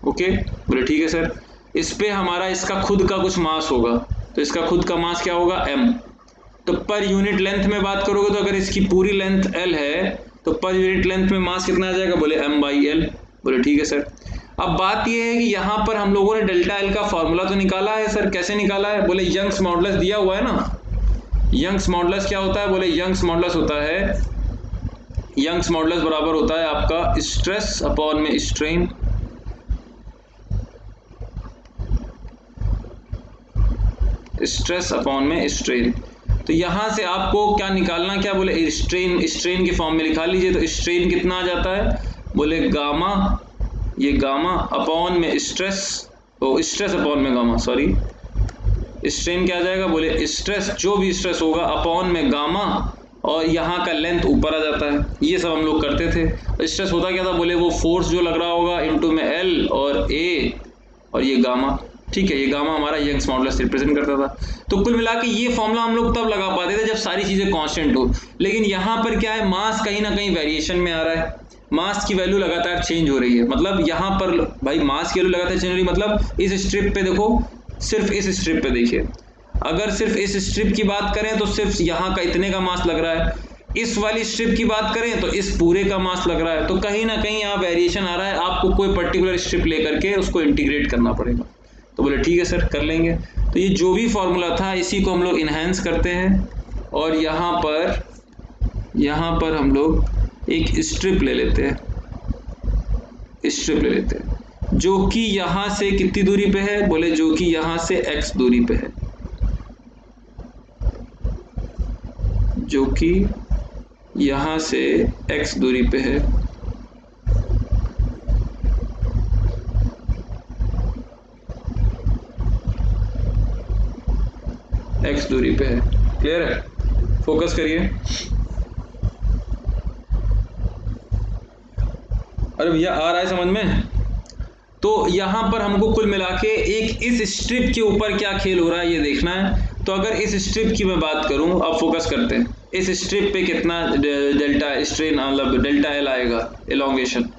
ओके, बोले ठीक है सर। इस पे हमारा इसका खुद का कुछ मास होगा, तो इसका खुद का मास क्या होगा? m। तो पर यूनिट लेंथ में बात करोगे तो अगर इसकी पूरी लेंथ l है तो पर यूनिट लेंथ में मास कितना आ जाएगा? बोले m/l। बोले ठीक है सर। अब बात यह है कि यहाँ पर हम लोगों ने डेल्टा एल का फॉर्मूला तो निकाला है सर, कैसे निकाला है? बोले यंग्स मॉडुलस दिया हुआ है ना। यंग्स मॉडुलस क्या होता है? बोले यंग्स मॉडुलस होता है, यंग्स मॉडुलस बराबर होता है आपका स्ट्रेस अपॉन में स्ट्रेन, स्ट्रेस अपॉन में स्ट्रेन। तो यहां से आपको क्या निकालना, क्या बोले स्ट्रेन, स्ट्रेन के फॉर्म में लिखा लीजिए। तो स्ट्रेन कितना आ जाता है? बोले गामा, ये गामा अपॉन में स्ट्रेस, तो स्ट्रेस अपॉन में गामा, सॉरी स्ट्रेन क्या आ जाएगा? बोले स्ट्रेस, जो भी स्ट्रेस होगा अपॉन में गामा, और यहाँ का लेंथ ऊपर आ जाता है। ये सब हम लोग करते थे। स्ट्रेस होता क्या था? बोले वो फोर्स जो लग रहा होगा इनटू में एल और ए, और ये गामा। ठीक है, ये गामा हमारा यंग्स मॉडुलस रिप्रेजेंट करता था। तो कुल मिला के ये फॉर्मूला हम लोग तब लगा पाते थे जब सारी चीजें कांस्टेंट हो। लेकिन यहाँ पर क्या है, मास कहीं ना कहीं वेरिएशन में आ रहा है, मास की वैल्यू लगातार चेंज हो रही है। मतलब यहाँ पर भाई मास की वैल्यू लगातार चेंज हो रही है, मतलब इस स्ट्रिप पे देखो, सिर्फ इस स्ट्रिप पे देखिए, अगर सिर्फ इस स्ट्रिप की बात करें तो सिर्फ यहाँ का इतने का मास लग रहा है, इस वाली स्ट्रिप की बात करें तो इस पूरे का मास लग रहा है। तो कहीं ना कहीं यहाँ वेरिएशन आ रहा है, आपको कोई पर्टिकुलर स्ट्रिप लेकर के उसको इंटीग्रेट करना पड़ेगा। तो बोले ठीक है सर, कर लेंगे। तो ये जो भी फॉर्मूला था इसी को हम लोग इन्हेंस करते हैं और यहाँ पर हम लोग एक स्ट्रिप ले लेते हैं, जो कि यहाँ से कितनी दूरी पे है, बोले जो कि यहाँ से x दूरी पे है, जो कि यहाँ से x दूरी पे है। x दूरी पे है, क्लियर है? फोकस करिए। अरे भैया आ रहा है समझ में? तो यहाँ पर हमको कुल मिला के एक इस स्ट्रिप के ऊपर क्या खेल हो रहा है ये देखना है। तो अगर इस स्ट्रिप की मैं बात करूं, अब फोकस करते हैं, इस स्ट्रिप पे कितना डेल्टा स्ट्रेन मतलब डेल्टा एल आएगा एलोंगेशन।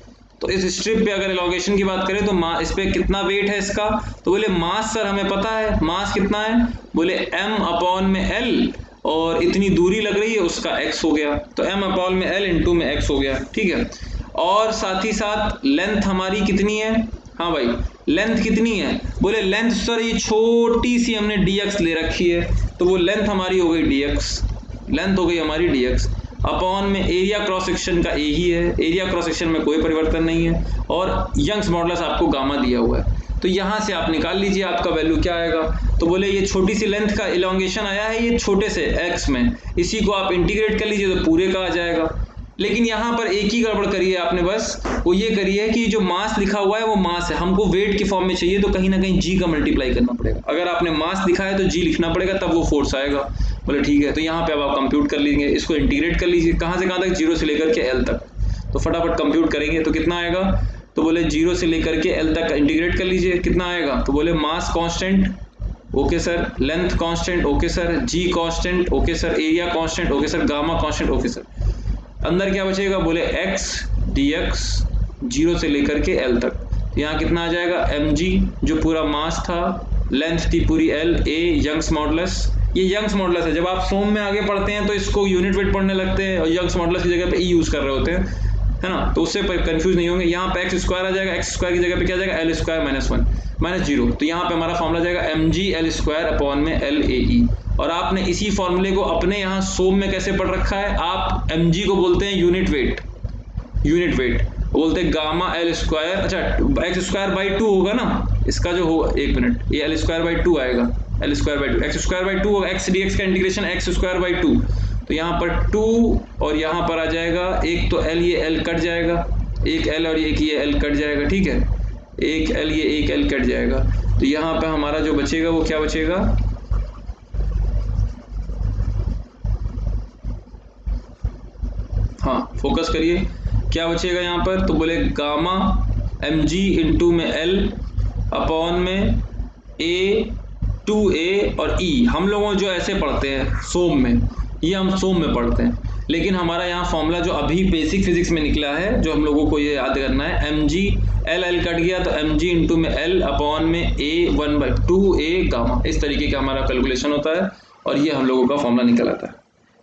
तो इस स्ट्रिप पे अगर एलोंगेशन की बात करें तो इस पे कितना वेट है इसका, तो बोले मास सर हमें पता है, मास कितना है, बोले m/l और इतनी दूरी लग रही है उसका x हो गया, तो m/l इंटू में x हो गया, ठीक है। और साथ ही साथ लेंथ हमारी कितनी है, हाँ भाई लेंथ कितनी है, बोले लेंथ सर ये छोटी सी हमने dx ले रखी है, तो वो लेंथ हमारी हो गई dx, लेंथ हो गई हमारी dx अपॉन में एरिया क्रॉस सेक्शन का ए ही है, एरिया क्रॉस सेक्शन में कोई परिवर्तन नहीं है और यंग्स मॉडुलस आपको गामा दिया हुआ है। तो यहाँ से आप निकाल लीजिए आपका वैल्यू क्या आएगा। तो बोले ये छोटी सी लेंथ का इलोंगेशन आया है ये छोटे से x में, इसी को आप इंटीग्रेट कर लीजिए तो पूरे का आ जाएगा। लेकिन यहाँ पर एक ही गड़बड़ करिए आपने, बस वो ये करिए कि जो मास लिखा हुआ है वो मास है, हमको वेट की फॉर्म में चाहिए तो कहीं ना कहीं जी का मल्टीप्लाई करना पड़ेगा। अगर आपने मास लिखा है तो जी लिखना पड़ेगा तब वो फोर्स आएगा। बोले ठीक है, तो यहाँ पे अब आप कंप्यूट कर लेंगे, इसको इंटीग्रेट कर लीजिए कहाँ से कहाँ तक, 0 से लेकर के l तक। तो फटाफट कंप्यूट करेंगे तो कितना आएगा, तो बोले 0 से लेकर के l तक इंटीग्रेट कर लीजिए, कितना आएगा, तो बोले mass constant okay sir, length constant okay sir, G constant okay sir, area constant okay sir, gamma constant okay sir. अंदर क्या बचेगा, बोले x dx 0 से लेकर के l तक। तो यहाँ कितना आ जाएगा, mg जो पूरा मास था, लेंथ थी पूरी l, a यंग्स मॉडुलस, ये यंग्स मॉडुलस है। जब आप सोम में आगे पढ़ते हैं तो इसको यूनिट वेट पढ़ने लगते हैं और यंग्स मॉडुलस की जगह पे ई यूज कर रहे होते हैं, है ना, तो उससे कंफ्यूज नहीं होंगे। यहाँ पे एक्स स्क्वायर आ जाएगा, एक्स स्क्वायर की जगह पे क्या आ जाएगा, एल स्क्वायर माइनस 1 माइनस 0। तो यहाँ पे हमारा फॉर्मूला जाएगा mg l स्क्वायर अपॉन में l a e। और आपने इसी फॉर्मूले को अपने यहाँ सोम में कैसे पढ़ रखा है, आप mg को बोलते हैं यूनिट वेट, यूनिट वेट बोलते हैं गामा एल स्क्वायर, अच्छा एक्स स्क्वायर बाई 2 होगा ना इसका जो होगा, एक मिनट, ये एल स्क्वायर बाई 2 आएगा, L square by 2 x square by 2 होगा, एक्स डी एक्स का इंटीग्रेशन एक्स स्क्वायर बाई 2। तो यहाँ पर 2 और यहाँ पर आ जाएगा एक, तो एल, ये एल कट जाएगा, एक एल और एक ये एल कट जाएगा, ठीक है, एक एल ये एक एल कट जाएगा। तो यहाँ पे हमारा जो बचेगा वो क्या बचेगा, हाँ फोकस करिए, क्या बचेगा यहाँ पर, तो बोले गामा mg इंटू में l अपॉन में a 2a और e। हम लोगों जो ऐसे पढ़ते हैं सोम में, ये हम सोम में पढ़ते हैं, लेकिन हमारा यहाँ फॉर्मूला जो अभी बेसिक फिजिक्स में निकला है जो हम लोगों को ये याद करना है, mg l कट गया तो mg इंटू में l अपॉन में a 1/2a गामा, इस तरीके का हमारा कैलकुलेशन होता है और ये हम लोगों का फॉर्मूला निकल आता है।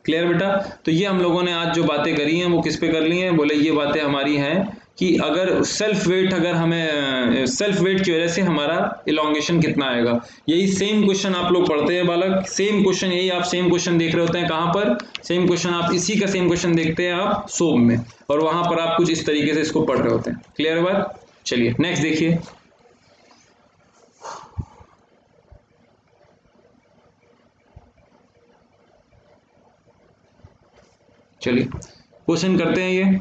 क्लियर बेटा? तो ये हम लोगों ने आज जो बातें करी हैं वो किस पे कर ली हैं, बोले ये बातें हमारी हैं कि अगर सेल्फ वेट, अगर हमें सेल्फ वेट की वजह से हमारा इलोंगेशन कितना आएगा। यही सेम क्वेश्चन आप लोग पढ़ते हैं बालक, सेम क्वेश्चन, यही आप सेम क्वेश्चन देख रहे होते हैं कहाँ पर, सेम क्वेश्चन आप इसी का सेम क्वेश्चन देखते हैं आप सोम में, और वहां पर आप कुछ इस तरीके से इसको पढ़ रहे होते हैं। क्लियर बात? चलिए नेक्स्ट देखिए, चलिए क्वेश्चन करते हैं। ये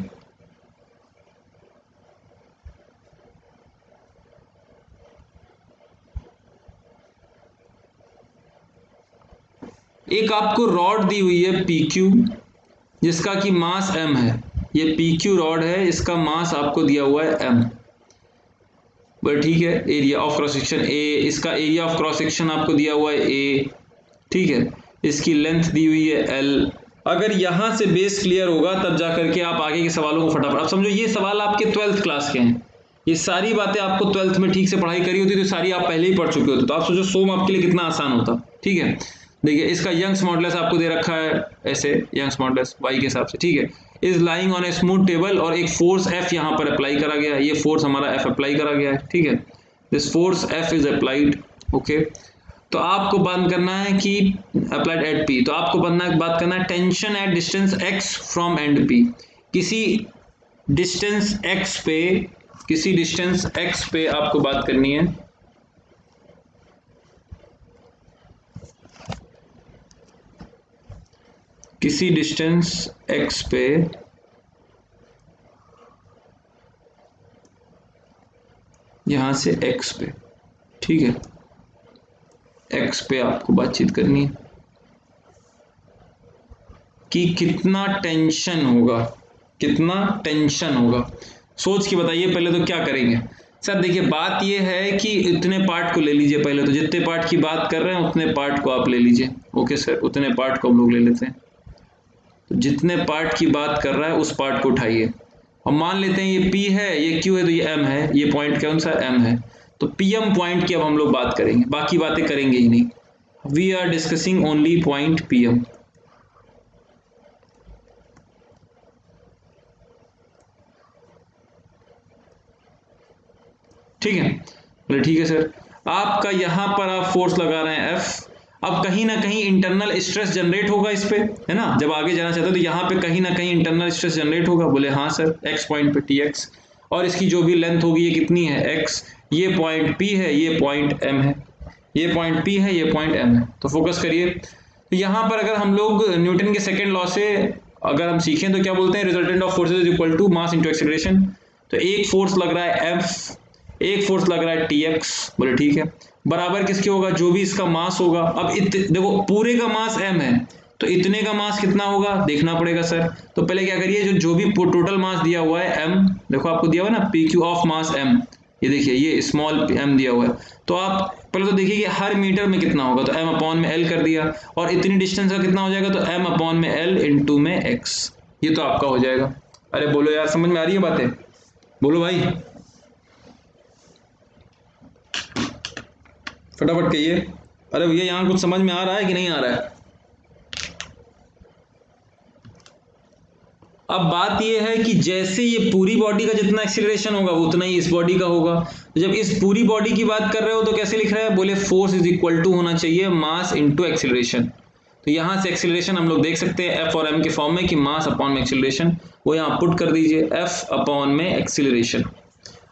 एक आपको रॉड दी हुई है PQ जिसका कि मास m है, ये PQ रॉड है, इसका मास आपको दिया हुआ है m। बट ठीक है, area of cross section A, इसका एरिया ऑफ क्रॉस सेक्शन आपको दिया हुआ है ए, ठीक है, इसकी लेंथ दी हुई है एल। अगर यहाँ से बेस क्लियर होगा तब जा करके आप आगे के सवालों को फटाफट, अब समझो ये सवाल आपके 12th क्लास के हैं, ये सारी बातें आपको 12th में ठीक से पढ़ाई करी होती तो सारी आप पहले ही पढ़ चुके होते, तो आप सोचो सोम आपके लिए कितना आसान होता। ठीक है, देखिए इसका यंग्स मॉडुलस आपको दे रखा है ऐसे, यंग्स मॉडुलस y के हिसाब से, ठीक है, is lying on a smooth table, और एक फोर्स F यहाँ पर अप्लाई करा गया है, ये फोर्स हमारा F अप्लाई करा गया है, ठीक है, this force F is applied, okay. तो आपको बात करना है कि अप्लाइड एट P, तो आपको बात करना है tension at distance x from and P, किसी डिस्टेंस x पे, किसी डिस्टेंस x पे आपको बात करनी है, किसी डिस्टेंस x पे यहां से x पे, ठीक है, x पे आपको बातचीत करनी है कि कितना टेंशन होगा, कितना टेंशन होगा। सोच के बताइए पहले तो क्या करेंगे। सर देखिए बात ये है कि इतने पार्ट को ले लीजिए, पहले तो जितने पार्ट की बात कर रहे हैं उतने पार्ट को आप ले लीजिए, ओके सर, उतने पार्ट को हम लोग ले लेते हैं। तो जितने पार्ट की बात कर रहा है उस पार्ट को उठाइए, हम मान लेते हैं ये P है, ये Q है, तो ये M है, ये पॉइंट कौन सा M है, तो PM पॉइंट की अब हम लोग बात करेंगे, बाकी बातें करेंगे ही नहीं। We are discussing only point PM, ठीक है, बोले ठीक है सर। आपका यहां पर आप फोर्स लगा रहे हैं F, अब कहीं ना कहीं इंटरनल स्ट्रेस जनरेट होगा इस पे, है ना, जब आगे जाना चाहते हो तो यहाँ पे कहीं ना कहीं इंटरनल स्ट्रेस जनरेट होगा। बोले हाँ सर, x पॉइंट पे Tx, और इसकी जो भी लेंथ होगी ये कितनी है x, ये पॉइंट P है, ये पॉइंट M है, ये पॉइंट P है, ये पॉइंट M है। तो फोकस करिए, तो यहाँ पर अगर हम लोग न्यूटन के सेकेंड लॉ से अगर हम सीखें तो क्या बोलते हैं, resultant of forces is equal to mass into acceleration. तो एक फोर्स लग रहा है F, एक फोर्स लग रहा है Tx, बोले ठीक है, बराबर किसके होगा, जो भी इसका मास होगा। अब देखो पूरे का मास M है, तो इतने का मास कितना होगा देखना पड़ेगा सर। तो पहले क्या करिए, जो भी टोटल मास दिया हुआ है M, देखो आपको दिया हुआ है ना PQ ऑफ मास M, ये देखिए ये स्मॉल m दिया हुआ है, तो आप पहले तो देखिए कि हर मीटर में कितना होगा, तो m अपॉन में l कर दिया, और इतनी डिस्टेंस का कितना हो जाएगा, तो m अपॉन में l इंटू में x, ये तो आपका हो जाएगा। अरे बोलो यार, समझ में आ रही है बातें, बोलो भाई फटाफट कहिए। अरे भैया यहाँ कुछ समझ में आ रहा है कि नहीं आ रहा है। अब बात यह है कि जैसे ये पूरी बॉडी का जितना एक्सीलरेशन होगा उतना ही इस बॉडी का होगा, तो जब इस पूरी बॉडी की बात कर रहे हो तो कैसे लिख रहे हैं, बोले फोर्स इज इक्वल टू होना चाहिए मास इनटू एक्सीलरेशन। तो यहाँ से एक्सीलरेशन हम लोग देख सकते हैं F और M के फॉर्म में कि मास अपॉन में एक्सीलरेशन, वो यहाँ पुट कर दीजिए F अपॉन में एक्सीलरेशन,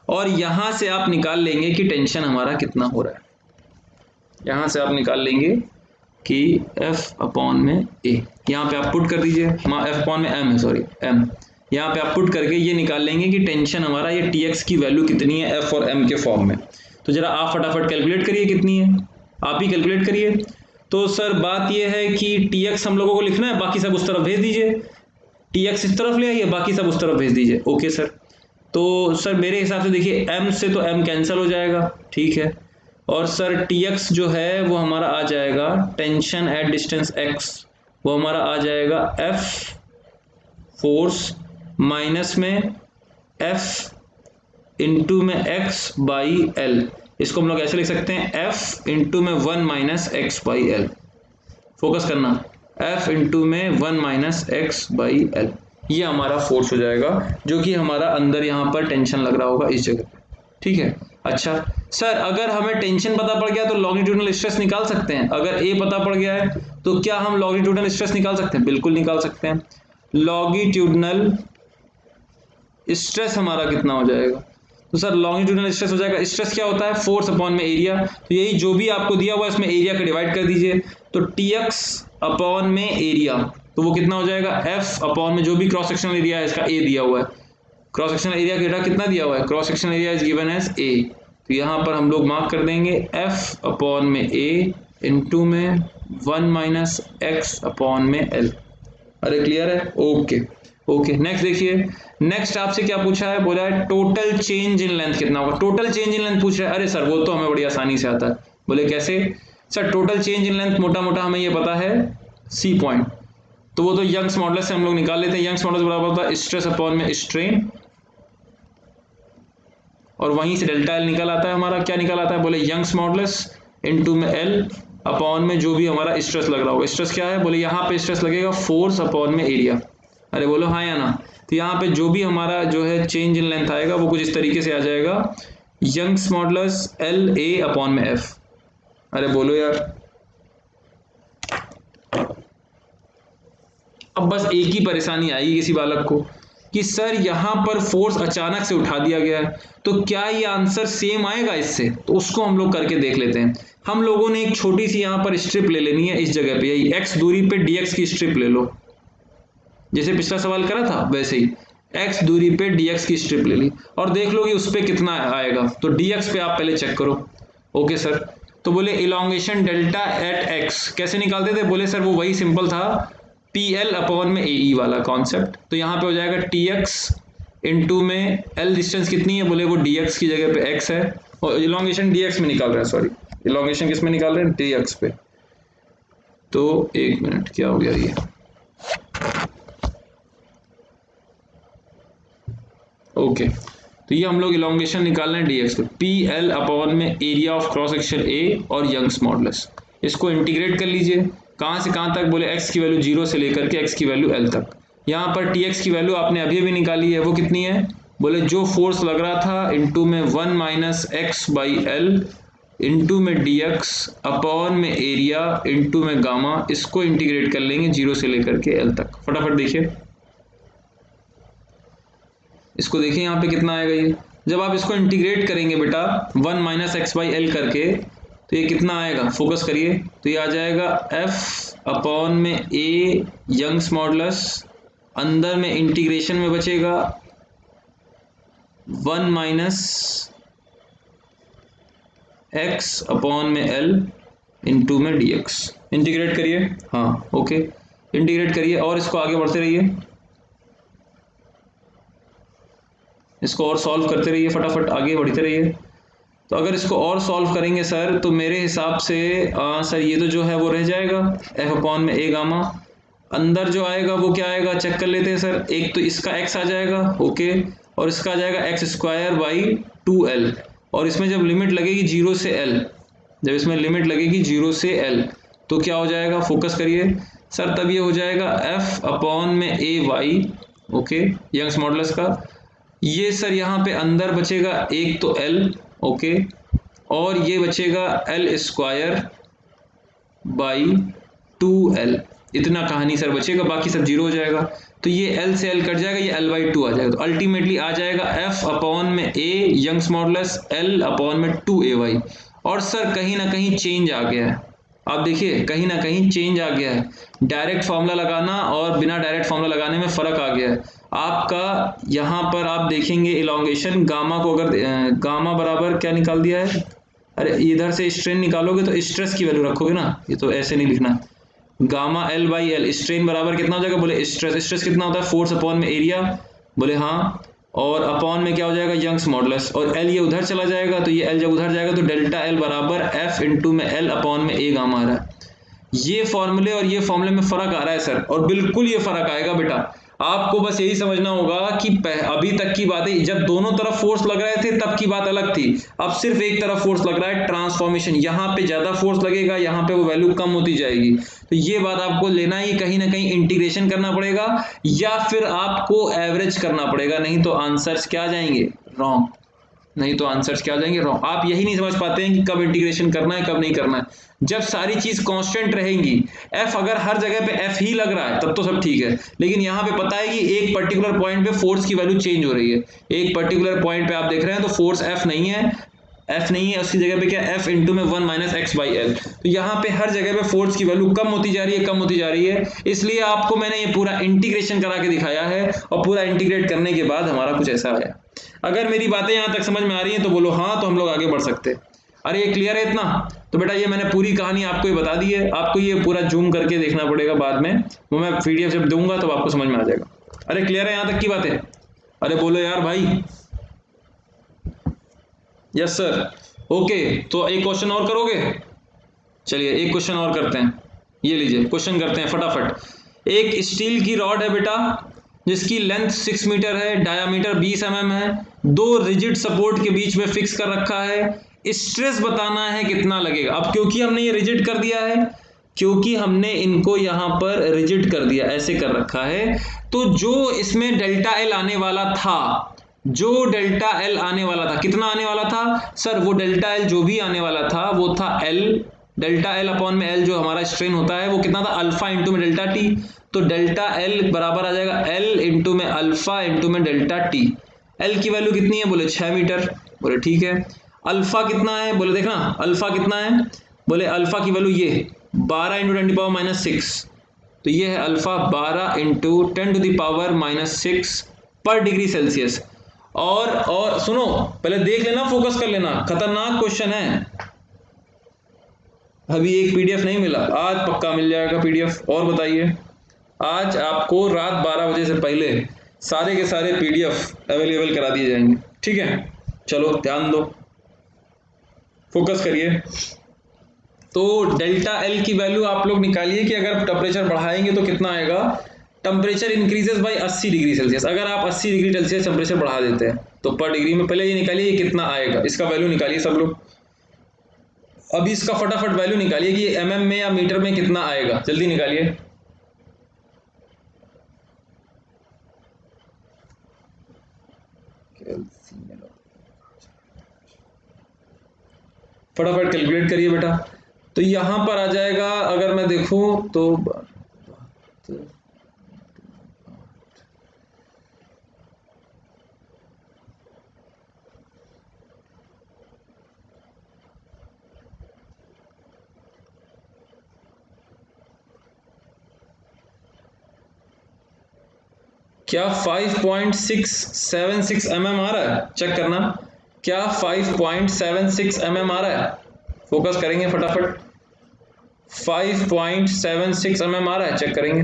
और यहाँ से आप निकाल लेंगे कि टेंशन हमारा कितना हो रहा है। यहाँ से आप निकाल लेंगे कि F अपॉन में A, यहाँ पे आप पुट कर दीजिए, F अपॉन में M है, सॉरी M, यहाँ पे आप पुट करके ये निकाल लेंगे कि टेंशन हमारा ये Tx की वैल्यू कितनी है F और M के फॉर्म में। तो जरा आप फटाफट कैलकुलेट करिए कितनी है, आप ही कैलकुलेट करिए। तो सर बात ये है कि Tx हम लोगों को लिखना है, बाकी सब उस तरफ भेज दीजिए, Tx इस तरफ ले आइए, बाकी सब उस तरफ भेज दीजिए, ओके सर। तो सर मेरे हिसाब से देखिए M से तो M कैंसिल हो जाएगा, ठीक है, और सर Tx जो है वो हमारा आ जाएगा टेंशन एट डिस्टेंस x, वो हमारा आ जाएगा F फोर्स माइनस में F इंटू में x बाई L, इसको हम लोग ऐसे लिख सकते हैं F इंटू में 1 minus x by L, focus करना, F इंटू में 1 माइनस x बाई L, ये हमारा फोर्स हो जाएगा जो कि हमारा अंदर यहाँ पर टेंशन लग रहा होगा इस जगह, ठीक है। अच्छा सर अगर हमें टेंशन पता पड़ गया तो लॉन्गिट्यूडनल स्ट्रेस निकाल सकते हैं, अगर A पता पड़ गया है तो क्या हम लॉन्गिट्यूडनल स्ट्रेस निकाल सकते हैं, बिल्कुल निकाल सकते हैं। लॉन्गिट्यूडनल स्ट्रेस हमारा कितना हो जाएगा, तो सर लॉन्गिट्यूडनल स्ट्रेस हो जाएगा, स्ट्रेस क्या होता है फोर्स अपॉन में एरिया, तो यही जो भी आपको दिया हुआ है इसमें एरिया का डिवाइड कर दीजिए, तो Tx अपॉन में एरिया, तो वो कितना हो जाएगा F अपॉन में जो भी क्रॉस सेक्शनल एरिया है इसका A दिया हुआ है, क्रॉस सेक्शनल एरिया का कितना दिया हुआ है, cross sectional area is given as A, तो यहाँ पर हम लोग मार्क कर देंगे F अपॉन में A इंटू में 1 माइनस x अपॉन में L। अरे क्लियर है, ओके। ओके नेक्स्ट देखिए, नेक्स्ट आपसे क्या पूछा है, बोला है टोटल चेंज इन लेंथ कितना होगा। टोटल चेंज इन लेंथ पूछ रहा है, अरे सर वो तो हमें बड़ी आसानी से आता है। बोले कैसे sir, total change in length मोटा मोटा हमें ये पता है सी पॉइंट, तो वो तो यंग्स मॉडुलस से हम लोग निकाल लेते हैं। यंग्स मॉडुलस बराबर होता है स्ट्रेस अपॉन में स्ट्रेन, और वहीं से डेल्टा एल निकल आता है हमारा। क्या निकल आता है, बोले यंग्स मॉडुलस इनटू में एल अपॉन में जो भी हमारा स्ट्रेस लग रहा होगा। स्ट्रेस क्या है, बोले यहाँ पे स्ट्रेस लगेगा फोर्स अपॉन में एरिया। अरे बोलो हाँ या ना। तो यहाँ पे जो भी हमारा जो है चेंज इन लेंथ आएगा वो कुछ इस तरीके से आ जाएगा, Young's modulus L A upon में एफ। अरे बोलो यार, अब बस एक ही परेशानी आएगी किसी बालक को कि सर यहाँ पर फोर्स अचानक से उठा दिया गया है, तो क्या ये आंसर सेम आएगा इससे, तो उसको हम लोग करके देख लेते हैं। हम लोगों ने एक छोटी सी यहाँ पर स्ट्रिप ले लेनी है इस जगह पे, यही x दूरी पे dx की स्ट्रिप ले लो, जैसे पिछला सवाल करा था वैसे ही x दूरी पे dx की स्ट्रिप ले ली और देख लो कि उस पे कितना आएगा। तो dx पे आप पहले चेक करो। ओके सर, तो बोले इलॉन्गेशन डेल्टा एट x कैसे निकालते थे, बोले सर वो वही सिंपल था PL अपॉन में AE वाला कॉन्सेप्ट। तो यहाँ पे हो जाएगा TX इंटू में L डिस्टेंस कितनी है, बोले वो DX की जगह पे x है, और इलॉन्गेशन DX में निकाल रहे हैं, सॉरी इलॉन्गेशन किस में निकाल रहे हैं, DX पे। तो एक मिनट क्या हो गया ये, ओके तो ये हम लोग इलॉन्गेशन निकाल रहे हैं DX पे, PL अपॉन में area of cross section A और यंग्स मॉडुलस। इसको इंटीग्रेट कर लीजिए, कहाँ से कहाँ तक, बोले x की वैल्यू 0 से लेकर के x की वैल्यू L तक। यहाँ पर TX की वैल्यू आपने अभी भी निकाली है, वो कितनी है, बोले जो फोर्स लग रहा था इंटू में 1 minus x by L into में dx अपॉन में एरिया इंटू में गामा। इसको इंटीग्रेट कर लेंगे 0 से लेकर के L तक। फटाफट देखिए, इसको देखिए यहाँ पे कितना आएगा ये, जब आप इसको इंटीग्रेट करेंगे बेटा 1 माइनस एक्स बाई एल करके, तो ये कितना आएगा, फोकस करिए, तो ये आ जाएगा f अपॉन में a यंग्स मॉडुलस, अंदर में इंटीग्रेशन में बचेगा 1 माइनस x अपॉन में l इंटू में dx। इंटीग्रेट करिए, हाँ ओके इंटीग्रेट करिए और इसको आगे बढ़ते रहिए, इसको और सॉल्व करते रहिए, फटाफट आगे बढ़ते रहिए। तो अगर इसको और सॉल्व करेंगे सर, तो मेरे हिसाब से सर ये तो जो है वो रह जाएगा f अपॉन में a गामा, अंदर जो आएगा वो क्या आएगा, चेक कर लेते हैं सर। एक तो इसका x आ जाएगा, ओके, और इसका आ जाएगा एक्स स्क्वायर बाई 2l, और इसमें जब लिमिट लगेगी 0 से l, जब इसमें लिमिट लगेगी 0 से l, तो क्या हो जाएगा, फोकस करिए सर, तब ये हो जाएगा f अपॉन में a Y, okay Young's modulus का। ये सर यहाँ पे अंदर बचेगा एक तो L, ओके, और ये बचेगा L स्क्वायर बाई 2L, इतना कहानी सर बचेगा, बाकी सब 0 हो जाएगा। तो ये L से L कट जाएगा, ये L बाई 2 आ जाएगा, तो अल्टीमेटली आ जाएगा f अपॉन में a Young's modulus L upon में 2ay। और सर कहीं ना कहीं चेंज आ गया है, आप देखिए कहीं ना कहीं चेंज आ गया है, डायरेक्ट फॉर्मूला लगाना और बिना डायरेक्ट फॉर्मूला लगाने में फ़र्क आ गया है आपका। यहाँ पर आप देखेंगे इलॉन्गेशन गामा को, अगर गामा बराबर क्या निकाल दिया है, अरे इधर से स्ट्रेन निकालोगे तो स्ट्रेस की वैल्यू रखोगे ना, ये तो ऐसे नहीं लिखना, gamma L by L, strain बराबर कितना हो जाएगा, बोले स्ट्रेस, स्ट्रेस कितना होता है, फोर्स अपॉन में एरिया, बोले हाँ, और अपॉन में क्या हो जाएगा, यंग्स मॉडुलस, और L ये उधर चला जाएगा, तो ये L जब उधर जाएगा तो डेल्टा L बराबर F इंटू में L अपॉन में A गामा आ रहा है। ये फॉर्मूले और ये फॉर्मूले में फ़र्क आ रहा है सर, और बिल्कुल ये फ़र्क आएगा बेटा। आपको बस यही समझना होगा कि अभी तक की बातें, जब दोनों तरफ फोर्स लग रहे थे तब की बात अलग थी, अब सिर्फ एक तरफ फोर्स लग रहा है, ट्रांसफॉर्मेशन, यहाँ पे ज़्यादा फोर्स लगेगा, यहाँ पे वो वैल्यू कम होती जाएगी। तो ये बात आपको लेना ही, कहीं ना कहीं इंटीग्रेशन करना पड़ेगा या फिर आपको एवरेज करना पड़ेगा, नहीं तो आंसर्स क्या जाएंगे, रॉन्ग, नहीं तो आंसर्स क्या जाएंगे, रॉन्ग। आप यही नहीं समझ पाते हैं कि कब इंटीग्रेशन करना है कब नहीं करना है। जब सारी चीज कांस्टेंट रहेंगी, f अगर हर जगह पे f ही लग रहा है तब तो सब ठीक है, लेकिन यहाँ पे पता है कि एक पर्टिकुलर पॉइंट पे फोर्स की वैल्यू चेंज हो रही है, एक पर्टिकुलर पॉइंट पे आप देख रहे हैं तो फोर्स f नहीं है, उसकी जगह पे क्या f इंटू में 1 माइनस एक्स बाई एल। तो यहाँ पे हर जगह पे फोर्स की वैल्यू कम होती जा रही है, कम होती जा रही है, इसलिए आपको मैंने ये पूरा इंटीग्रेशन करा के दिखाया है, और पूरा इंटीग्रेट करने के बाद हमारा कुछ ऐसा आया। अगर मेरी बातें यहाँ तक समझ में आ रही हैं तो बोलो हाँ, तो हम लोग आगे बढ़ सकते हैं। अरे ये क्लियर है इतना, तो बेटा ये मैंने पूरी कहानी आपको ये बता दी है, आपको ये पूरा जूम करके देखना पड़ेगा बाद में, वो मैं PDF जब दूंगा तो आपको समझ में आ जाएगा। अरे क्लियर है यहां तक की बात है? अरे बोलो यार भाई। Yes sir. ओके, तो एक क्वेश्चन और करोगे? चलिए एक क्वेश्चन और करते हैं। ये लीजिए क्वेश्चन करते हैं फटाफट। एक स्टील की रॉड है बेटा, जिसकी लेंथ 6 मीटर है, डायामीटर 20 mm है, दो रिजिड सपोर्ट के बीच में फिक्स कर रखा है। स्ट्रेस बताना है कितना लगेगा। अब क्योंकि हमने ये रिजिड कर दिया है, क्योंकि हमने इनको यहां पर रिजिड कर दिया, ऐसे कर रखा है, तो जो इसमें डेल्टा एल आने वाला था, जो डेल्टा एल आने वाला था, कितना आने वाला था सर? वो डेल्टा एल जो भी आने वाला था वो था एल, डेल्टा एल अपॉन में एल जो हमारा स्ट्रेन होता है वो कितना था? अल्फा इंटू में डेल्टा टी। तो डेल्टा एल बराबर आ जाएगा एल इंटू में अल्फा इंटू में डेल्टा टी। एल की वैल्यू कितनी है? बोले 6 मीटर। बोले ठीक है। अल्फा कितना है? बोले देखना अल्फा कितना है। बोले अल्फा की वैल्यू ये 12 इंटू 10 टू पावर -6। तो ये है alpha 12 into 10 to the power -6 पर डिग्री सेल्सियस। और सुनो, पहले देख लेना, फोकस कर लेना, खतरनाक क्वेश्चन है। अभी एक पीडीएफ नहीं मिला, आज पक्का मिल जाएगा पीडीएफ। और बताइए, आज आपको रात 12 बजे से पहले सारे के सारे पीडीएफ अवेलेबल करा दिए जाएंगे, ठीक है? चलो ध्यान दो, फोकस करिए। तो डेल्टा एल की वैल्यू आप लोग निकालिए कि अगर टेम्परेचर बढ़ाएंगे तो कितना आएगा। Temperature increases by 80 degree Celsius. अगर आप 80 डिग्री सेल्सियस टेम्परेचर बढ़ा देते हैं तो पर डिग्री में, पहले ये निकालिए ये कितना आएगा, इसका वैल्यू निकालिए सब लोग। अभी इसका फटाफट वैल्यू निकालिए कि ये mm में या मीटर में कितना आएगा, जल्दी निकालिए। फटाफट कैलकुलेट करिए बेटा। तो यहां पर आ जाएगा, अगर मैं देखूं तो क्या 5.676 mm आ रहा है? चेक करना, क्या 5.76 mm आ रहा है? फोकस करेंगे फटाफट। 5.76 mm आ रहा है? चेक करेंगे।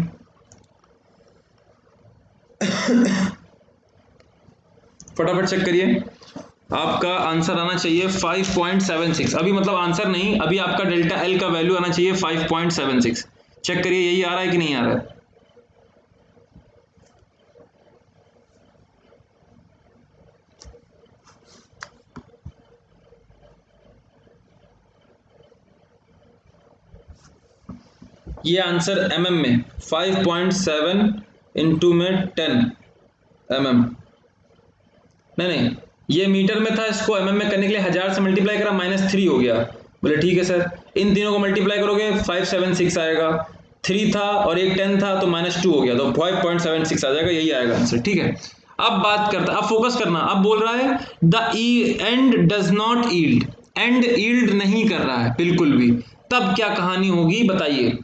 फटाफट चेक करिए, आपका आंसर आना चाहिए 5.76। अभी मतलब आंसर नहीं, अभी आपका डेल्टा एल का वैल्यू आना चाहिए 5.76। चेक करिए यही आ रहा है कि नहीं आ रहा है। ये आंसर mm में 5.7 इंटू में 10 mm, नहीं ये मीटर में था, इसको mm में करने के लिए 1000 से मल्टीप्लाई करा, -3 हो गया। बोले ठीक है सर, इन तीनों को मल्टीप्लाई करोगे 576 आएगा, 3 था और एक 10 था तो -2 हो गया, तो 5.76 आ जाएगा, यही आएगा आंसर, ठीक है? अब बात करता, अब फोकस करना। अब बोल रहा है the end does not yield, and yield नहीं कर रहा है बिल्कुल भी, तब क्या कहानी होगी बताइए?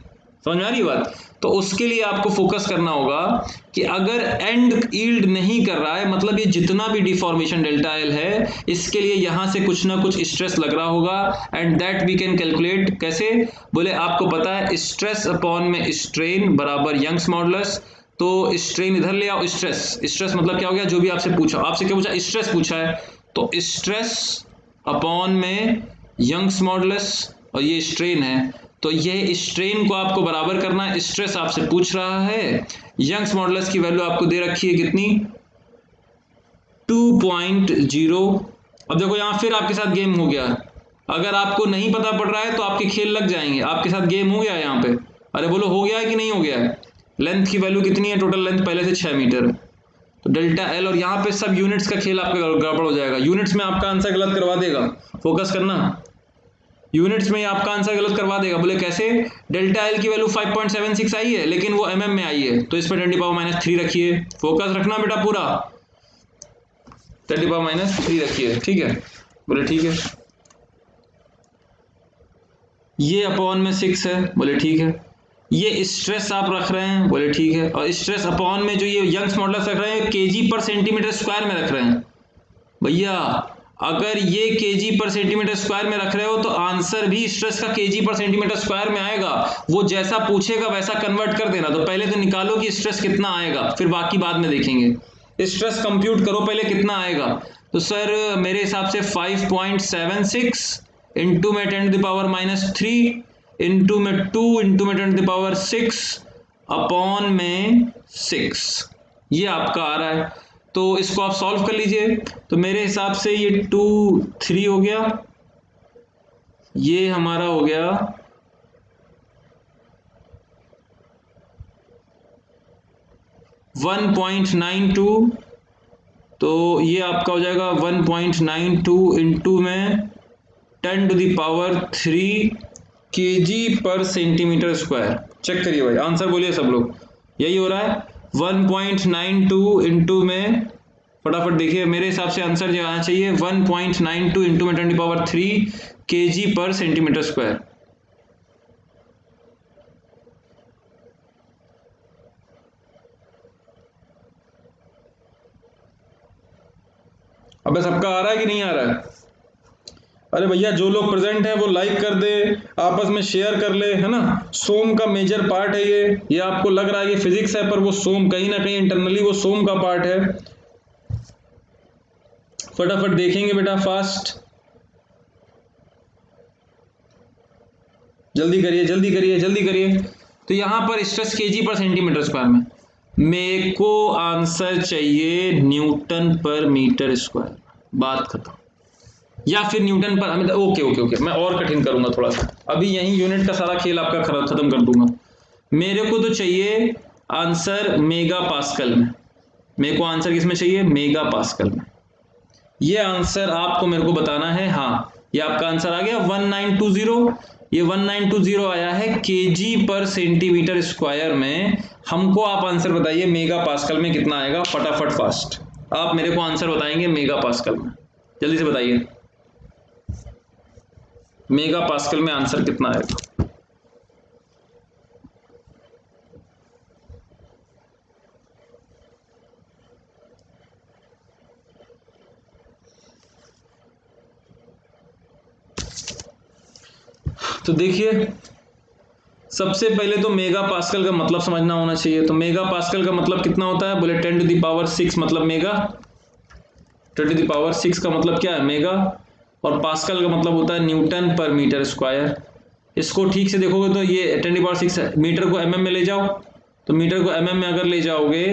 समझ में आ रही बात? तो उसके लिए आपको फोकस करना होगा कि अगर एंड यील्ड नहीं कर रहा है, मतलब ये जितना भी डिफॉर्मेशन डेल्टा एल है, इसके लिए यहां से कुछ ना कुछ स्ट्रेस लग रहा होगा, and that we can calculate. कैसे? बोले आपको पता है स्ट्रेस अपॉन में स्ट्रेन बराबर यंग्स मॉडुलस। तो स्ट्रेन इधर ले आओ, स्ट्रेस मतलब क्या हो गया, जो भी आपसे पूछा, आपसे क्या पूछा? स्ट्रेस पूछा है, तो स्ट्रेस अपॉन में यंग्स मॉडुलस, और ये स्ट्रेन है, तो ये स्ट्रेन को आपको बराबर करना है, स्ट्रेस आपसे पूछ रहा है, यंग्स मॉडुलस की वैल्यू आपको दे रखी है कितनी? 2.0। अब देखो यहां फिर आपके साथ गेम हो गया, अगर आपको नहीं पता पड़ रहा है तो आपके खेल लग जाएंगे, आपके साथ गेम हो गया है यहाँ पे। अरे बोलो हो गया है कि नहीं हो गया है? लेंथ की वैल्यू कितनी है? टोटल लेंथ पहले से 6 मीटर है, तो डेल्टा एल, और यहाँ पे सब यूनिट्स का खेल आपका गड़बड़ हो जाएगा, यूनिट्स में आपका आंसर गलत करवा देगा। फोकस करना, यूनिट्स में आपका आंसर गलत करवा देगा। बोले कैसे? डेल्टा एल की वैल्यू 5.76 आई है, लेकिन वो mm में आई है, तो इस पर 10⁻³ रखिए। फोकस रखना बेटा पूरा, 10⁻³ रखिए, ठीक है? बोले ठीक है। ये अपॉन में 6 है, बोले ठीक है। ये स्ट्रेस आप रख रहे हैं, बोले ठीक है, और स्ट्रेस अपॉन में जो ये यंग्स मॉडुलस रख रहे हैं kg/cm² में रख रहे हैं। भैया अगर ये केजी पर सेंटीमीटर स्क्वायर में रख रहे हो तो आंसर भी स्ट्रेस का केजी पर सेंटीमीटर स्क्वायर में आएगा। वो जैसा पूछेगा वैसा कन्वर्ट कर देना। तो पहले तो निकालो कि स्ट्रेस कितना आएगा, फिर बाकी बाद में देखेंगे। स्ट्रेस कंप्यूट करो पहले कितना आएगा। तो सर मेरे हिसाब से 5.76 इंटू में 10⁻³ इंटू में 2 इंटू में 10⁻6 अपॉन में 6, ये आपका आ रहा है। तो इसको आप सॉल्व कर लीजिए। तो मेरे हिसाब से ये 2 3 हो गया, ये हमारा हो गया 1.92, तो ये आपका हो जाएगा 1.92 इंटू में 10⁻³ केजी पर सेंटीमीटर स्क्वायर। चेक करिए भाई, आंसर बोलिए सब लोग, यही हो रहा है 1.92 इंटू में, फटाफट देखिए मेरे हिसाब से आंसर जो आना चाहिए 1.92 इंटू में 10⁻³ केजी पर सेंटीमीटर स्क्वायर। अबे सबका आ रहा है कि नहीं आ रहा है? अरे भैया जो लोग प्रेजेंट हैं वो लाइक कर दे, आपस में शेयर कर ले, है ना। सोम का मेजर पार्ट है ये आपको लग रहा है ये फिजिक्स है, पर वो सोम कहीं ना कहीं इंटरनली वो सोम का पार्ट है। फटाफट देखेंगे बेटा, फास्ट, जल्दी करिए जल्दी करिए जल्दी करिए। तो यहां पर स्ट्रेस केजी पर सेंटीमीटर स्क्वायर में, मेरे को आंसर चाहिए न्यूटन पर मीटर स्क्वायर, बात खत्म। या फिर न्यूटन पर, ओके ओके ओके, मैं और कठिन करूंगा थोड़ा सा, अभी यही यूनिट का सारा खेल आपका खत्म कर दूंगा। मेरे को तो चाहिए आंसर मेगा पास्कल में, मेरे को आंसर किसमें चाहिए? मेगा पास्कल में। ये आंसर आपको मेरे को बताना है। हाँ, ये आपका आंसर आ गया 1920, ये 1920 आया है केजी पर सेंटीमीटर स्क्वायर में। हमको आप आंसर बताइए मेगा पास्कल में कितना आएगा, फटाफट फास्ट आप मेरे को आंसर बताएंगे मेगा पास्कल में, जल्दी से बताइए मेगा पास्कल में आंसर कितना आएगा। तो देखिए सबसे पहले तो मेगा पास्कल का मतलब समझना होना चाहिए। तो मेगा पास्कल का मतलब कितना होता है? बोले 10⁻6 मतलब मेगा, 10⁻6 का मतलब क्या है? मेगा। और पास्कल का मतलब होता है न्यूटन पर मीटर स्क्वायर। इसको ठीक से देखोगे तो ये 10⁻6 मीटर को mm में ले जाओ, तो मीटर को mm में अगर ले जाओगे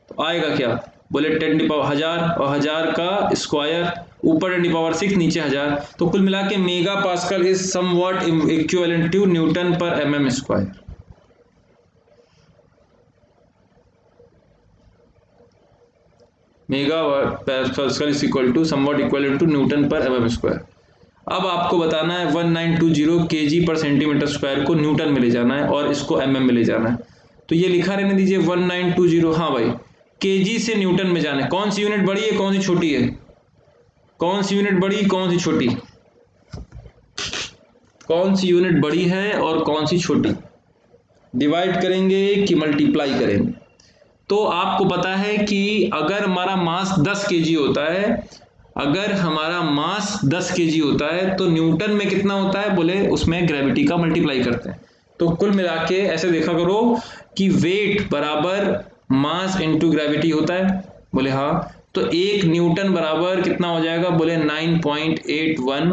तो आएगा क्या? बोले 10⁻1000 और 1000 का स्क्वायर, ऊपर 10⁻6 नीचे 1000, तो कुल मिला के mega pascal is somewhat equivalent to newton पर mm square. Mega pascal is equal to somewhat equivalent to newton पर mm स्क्वायर। अब आपको बताना है 1920 केजी पर सेंटीमीटर स्क्वायर को न्यूटन में ले जाना है और इसको mm में ले जाना है। तो ये लिखा रहने दीजिए 1920। हाँ भाई, केजी से न्यूटन में जाना है। कौन सी यूनिट बड़ी है कौन सी छोटी है? कौन सी यूनिट बड़ी कौन सी छोटी? कौन सी यूनिट बड़ी है और कौन सी छोटी? डिवाइड करेंगे कि मल्टीप्लाई करेंगे? तो आपको पता है कि अगर हमारा मास 10 केजी होता है, अगर हमारा मास 10 केजी होता है तो न्यूटन में कितना होता है? बोले उसमें ग्रेविटी का मल्टीप्लाई करते हैं। तो कुल मिला के ऐसे देखा करो कि वेट बराबर मास इनटू ग्रेविटी होता है। बोले हाँ, तो 1 न्यूटन बराबर कितना हो जाएगा? बोले 9.81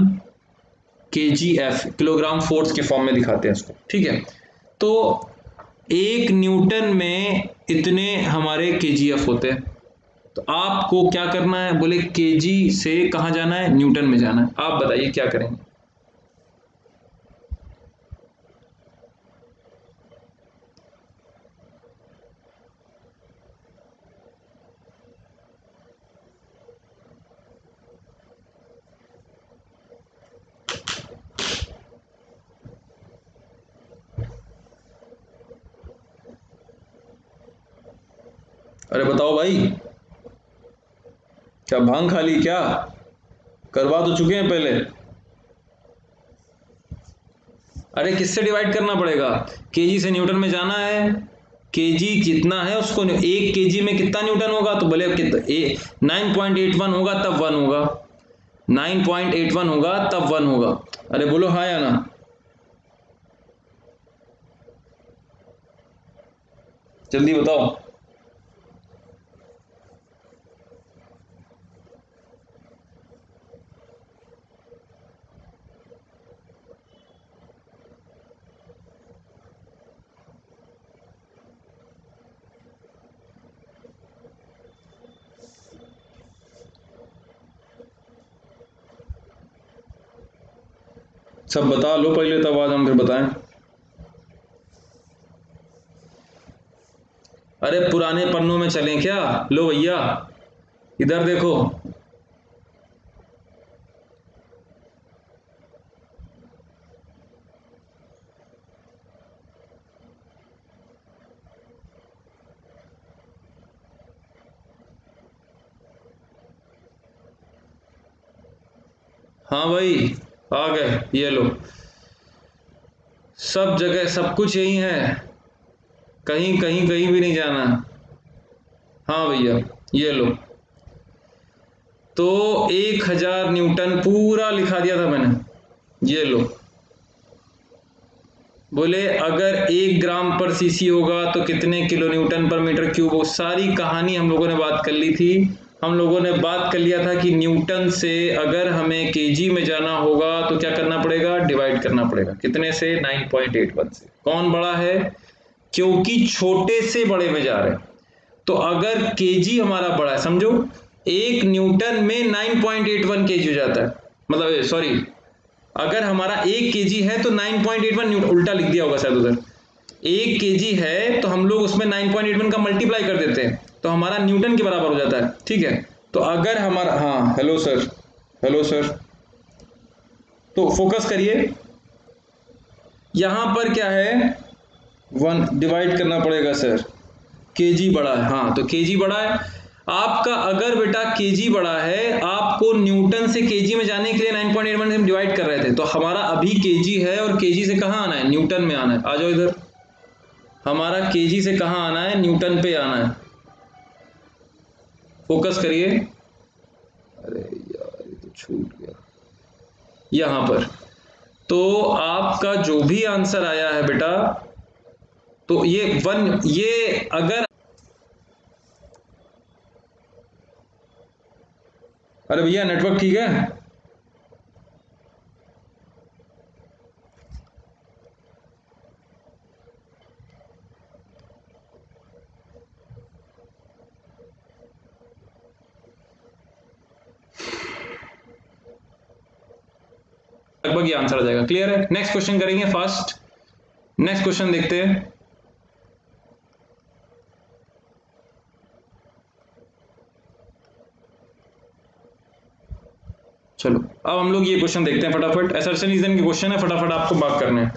kgf, किलोग्राम फोर्स के फॉर्म में दिखाते हैं इसको, ठीक है। तो 1 न्यूटन में इतने हमारे kgf होते हैं। तो आपको क्या करना है? बोले केजी से कहाँ जाना है? न्यूटन में जाना है। आप बताइए क्या करेंगे? अरे बताओ भाई, क्या भांग खा ली क्या? करवा तो चुके हैं पहले। अरे किससे डिवाइड करना पड़ेगा? केजी से न्यूटन में जाना है, केजी जितना है उसको 1 केजी में कितना न्यूटन होगा? तो बोले 9.81 होगा तब 1 होगा, 9.81 होगा तब 1 होगा। अरे बोलो हाँ या ना। जल्दी बताओ। सब बता लो पहले तब आज हम फिर बताएं। अरे पुराने पन्नों में चलें क्या? लो भैया इधर देखो। हाँ भाई आ गए, ये लो। सब जगह सब कुछ यही है, कहीं कहीं कहीं भी नहीं जाना। हाँ भैया ये लो। तो 1000 न्यूटन पूरा लिखा दिया था मैंने, ये लो। बोले अगर 1 ग्राम पर सीसी होगा तो कितने किलो न्यूटन पर मीटर क्यूब हो। सारी कहानी हम लोगों ने बात कर ली थी। हम लोगों ने बात कर लिया था कि न्यूटन से अगर हमें केजी में जाना होगा तो क्या करना पड़ेगा, डिवाइड करना पड़ेगा। कितने से? 9.81 से। कौन बड़ा है? क्योंकि छोटे से बड़े में जा रहे हैं। तो अगर केजी हमारा बड़ा है, समझो 1 न्यूटन में 9.81 केजी हो जाता है। मतलब सॉरी, अगर हमारा 1 केजी है तो 9.81 न्यूटन, उल्टा लिख दिया होगा शायद उधर। 1 केजी है तो हम लोग उसमें 9.81 का मल्टीप्लाई कर देते हैं तो हमारा न्यूटन के बराबर हो जाता है। ठीक है, तो अगर हमारा, हाँ हेलो सर, हेलो सर, तो फोकस करिए। यहां पर क्या है, 1 डिवाइड करना पड़ेगा सर, केजी बड़ा है। हाँ तो केजी बड़ा है आपका। अगर बेटा केजी बड़ा है, आपको न्यूटन से केजी में जाने के लिए 9.81 से डिवाइड कर रहे थे, तो हमारा अभी केजी है और केजी से कहाँ आना है, न्यूटन में आना है। आ जाओ इधर, हमारा केजी से कहाँ आना है, न्यूटन पे आना है। फोकस करिए। अरे यार ये तो छूट गया यहां पर। तो आपका जो भी आंसर आया है बेटा, तो ये 1, ये अगर, अरे भैया नेटवर्क ठीक है? लगभग ये आंसर आ जाएगा। क्लियर है? नेक्स्ट क्वेश्चन करेंगे फास्ट। नेक्स्ट क्वेश्चन देखते हैं। चलो अब हम लोग ये क्वेश्चन देखते हैं फटाफट। असर्शनिज्म के क्वेश्चन है, फटाफट आपको मार्क करने हैं।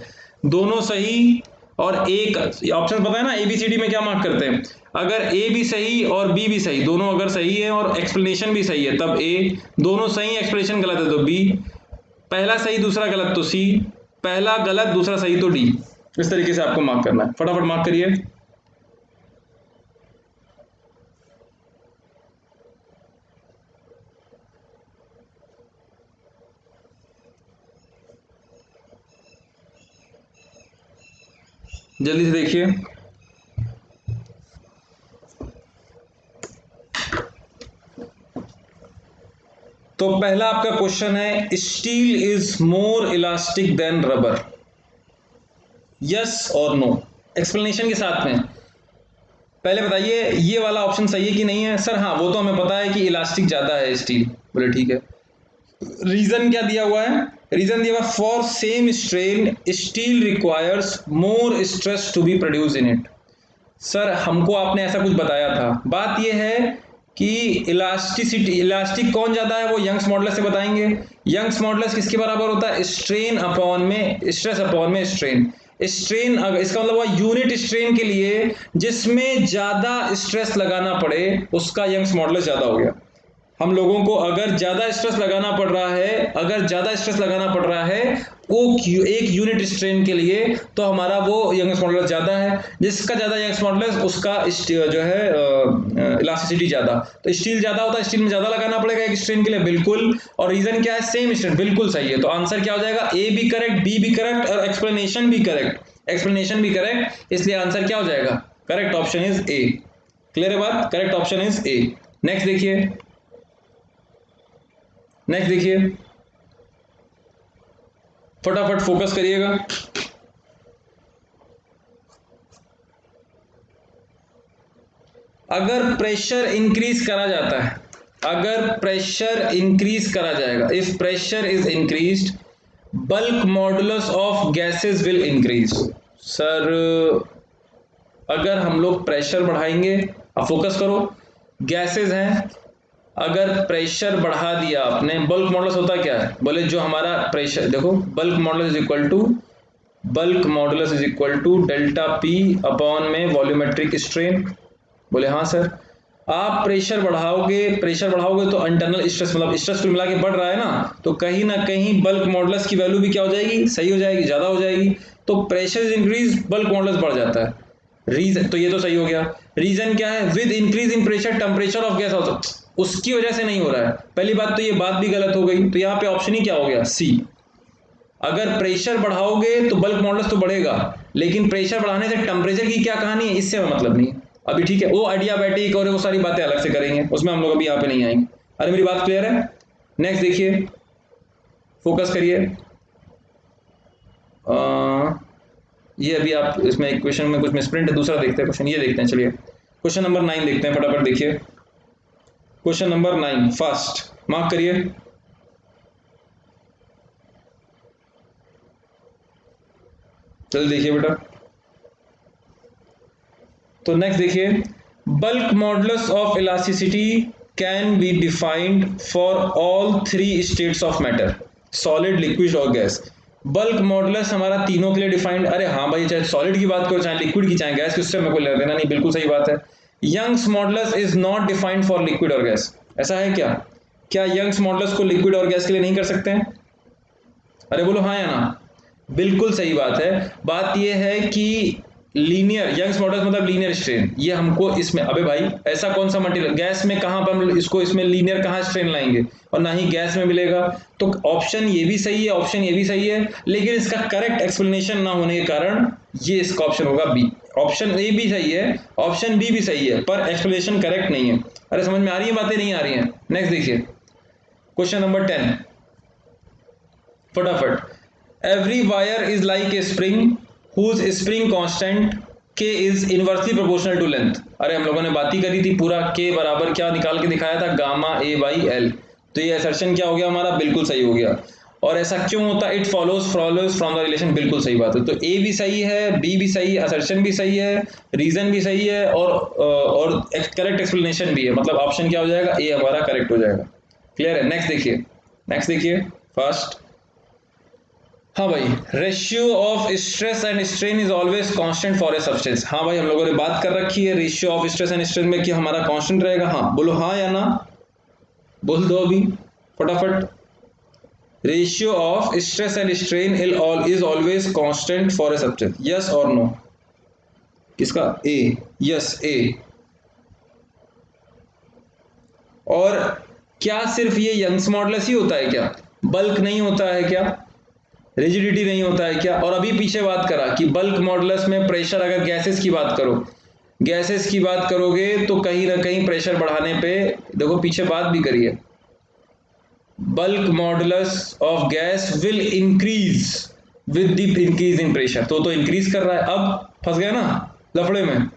दोनों सही और एक ऑप्शन पता है ना, एबीसीडी में क्या मार्क करते हैं? अगर ए भी सही और बी भी सही, दोनों अगर सही है और एक्सप्लेनेशन भी सही है तब ए, दोनों सही एक्सप्लेनेशन गलत है तो बी, पहला सही दूसरा गलत तो सी, पहला गलत दूसरा सही तो डी। इस तरीके से आपको मार्क करना है। फटाफट मार्क करिए। जल्दी से देखिए। तो पहला आपका क्वेश्चन है, steel is more elastic than rubber, yes और नो, एक्सप्लेनेशन के साथ में। पहले बताइए ये वाला ऑप्शन सही है कि नहीं है? सर हाँ वो तो हमें पता है कि इलास्टिक ज्यादा है स्टील। बोले ठीक है, रीजन क्या दिया हुआ है? रीजन दिया हुआ, for same strain steel requires more stress to be produce in it. Sir हमको आपने ऐसा कुछ बताया था। बात यह है कि इलास्टिसिटी, इलास्टिक कौन ज्यादा है वो यंग्स मॉडुलस से बताएंगे। यंग्स मॉडुलस किसके बराबर होता है? स्ट्रेन अपॉन में स्ट्रेस अपॉन में स्ट्रेन। स्ट्रेन इसका मतलब हुआ यूनिट स्ट्रेन के लिए जिसमें ज्यादा स्ट्रेस लगाना पड़े उसका यंग्स मॉडुलस ज्यादा हो गया। हम लोगों को अगर ज्यादा स्ट्रेस लगाना पड़ रहा है वो एक यूनिट स्ट्रेन के लिए, तो हमारा वो यंग्स मॉडुलस ज्यादा है। जिसका ज्यादा यंग्स मॉडुलस उसका जो है इलास्टिसिटी ज्यादा। तो स्टील ज्यादा होता है, स्टील में ज्यादा लगाना पड़ेगा एक स्ट्रेन के लिए, बिल्कुल। और रीजन क्या है? सेम स्ट्रेन, बिल्कुल सही है। तो आंसर क्या हो जाएगा? ए भी करेक्ट, बी भी करेक्ट और एक्सप्लेनेशन भी करेक्ट, इसलिए आंसर क्या हो जाएगा? Correct option is a. Clear है बात? Correct option is a. Next देखिए, फटाफट फोकस करिएगा। अगर प्रेशर इंक्रीज करा जाता है, if pressure is increased, bulk modulus of gases will increase. Sir अगर हम लोग प्रेशर बढ़ाएंगे, अब फोकस करो, गैसेस हैं, अगर प्रेशर बढ़ा दिया आपने, बल्क मॉडुलस होता क्या है? बोले जो हमारा प्रेशर, देखो bulk modulus is equal to delta P upon में वॉल्यूमेट्रिक स्ट्रेन। बोले हाँ सर। आप प्रेशर बढ़ाओगे तो इंटरनल स्ट्रेस, मतलब स्ट्रेस को मिला के बढ़ रहा है ना, तो कहीं ना कहीं बल्क मॉडुलस की वैल्यू भी क्या हो जाएगी? सही हो जाएगी, ज्यादा हो जाएगी। तो pressure is increase, bulk modulus बढ़ जाता है। रीजन तो ये तो सही हो गया। रीजन क्या है? With increase in pressure temperature of gas also, उसकी वजह से नहीं हो रहा है। पहली बात तो ये बात भी गलत हो गई, तो यहाँ पे ऑप्शन ही क्या हो गया? सी। अगर प्रेशर बढ़ाओगे तो बल्क मॉडुलस तो बढ़ेगा, लेकिन प्रेशर बढ़ाने से टेम्परेचर की क्या कहानी है, इससे मतलब नहीं। अभी ठीक है, वो एडियाबैटिक और वो सारी बातें अलग से करेंगे, उसमें हम लोग अभी यहाँ पे नहीं आएंगे। अरे मेरी बात क्लियर है? नेक्स्ट देखिए, फोकस करिए। ये अभी आप इसमें एक क्वेश्चन में कुछ मिसप्रिंट है, दूसरा देखते हैं क्वेश्चन, ये देखते हैं। चलिए क्वेश्चन नंबर 9 देखते हैं, फटाफट देखिए। क्वेश्चन नंबर 9 फास्ट मार्क करिए। चलिए देखिए बेटा, तो नेक्स्ट देखिए, bulk modulus of elasticity can be defined for all 3 states of matter, solid, liquid और गैस। बल्क मॉडुलस हमारा तीनों के लिए डिफाइंड। अरे हाँ भाई, चाहे सॉलिड की बात करो, चाहे लिक्विड की, चाहे गैस की, उससे मेरे को लेना देना नहीं, बिल्कुल सही बात है। Young's modulus is not defined for liquid और गैस, ऐसा है क्या? क्या यंग्स मॉडुलस को लिक्विड और गैस के लिए नहीं कर सकते हैं? अरे बोलो हाँ या ना। बिल्कुल सही बात है। बात यह है कि लीनियर यंग्स मॉडुलस मतलब लीनियर स्ट्रेन, ये हमको इसमें, अबे भाई ऐसा कौन सा मटेरियल, गैस में कहां पर हम इसको इसमें लीनियर कहां स्ट्रेन लाएंगे, और ना ही गैस में मिलेगा। तो ऑप्शन ये भी सही है, ऑप्शन ये भी सही है, लेकिन इसका करेक्ट एक्सप्लेनेशन ना होने के कारण ये इसका ऑप्शन होगा बी। ऑप्शन ए भी सही है, ऑप्शन बी भी सही है, पर एक्सप्लेनेशन करेक्ट नहीं है। अरे समझ में आ रही है बातें? नहीं आ रही है? नेक्स्ट देखिए, क्वेश्चन नंबर 10 फटाफट। Every wire is like a spring whose spring constant k is inversely proportional to length। अरे हम लोगों ने बात ही करी थी, पूरा k बराबर क्या निकाल के दिखाया था? Gamma a by L. तो ये असर्शन क्या हो गया हमारा? बिल्कुल सही हो गया। और ऐसा क्यों होता है? It follows from the relation, बिल्कुल सही बात है। तो ए भी सही है, बी भी सही है, असर्शन भी सही है, रीजन भी सही है, और करेक्ट एक्सप्लेनेशन भी है। मतलब ऑप्शन क्या हो जाएगा? ए हमारा करेक्ट हो जाएगा। क्लियर है? नेक्स्ट देखिए फास्ट। हाँ भाई, ratio of stress and strain is always constant for a substance. हाँ भाई, हम लोगों ने बात कर रखी है ratio of stress and strain में कि हमारा कांस्टेंट रहेगा। हाँ बोलो हाँ या ना, बोल दो अभी फटाफट। Ratio of stress and strain is always constant for a substance, yes और नो? किसका? ए। यस ए। और क्या सिर्फ ये यंग्स मॉडुलस ही होता है क्या? बल्क नहीं होता है क्या? रिजिडिटी नहीं होता है क्या? और अभी पीछे बात करा कि बल्क मॉडुलस में प्रेशर, अगर गैसेस की बात करोगे तो कहीं ना कहीं प्रेशर बढ़ाने पे, देखो पीछे बात भी करिए, bulk modulus of gas will increase with the increase in pressure. तो इंक्रीज कर रहा है। अब फंस गया ना लफड़े में।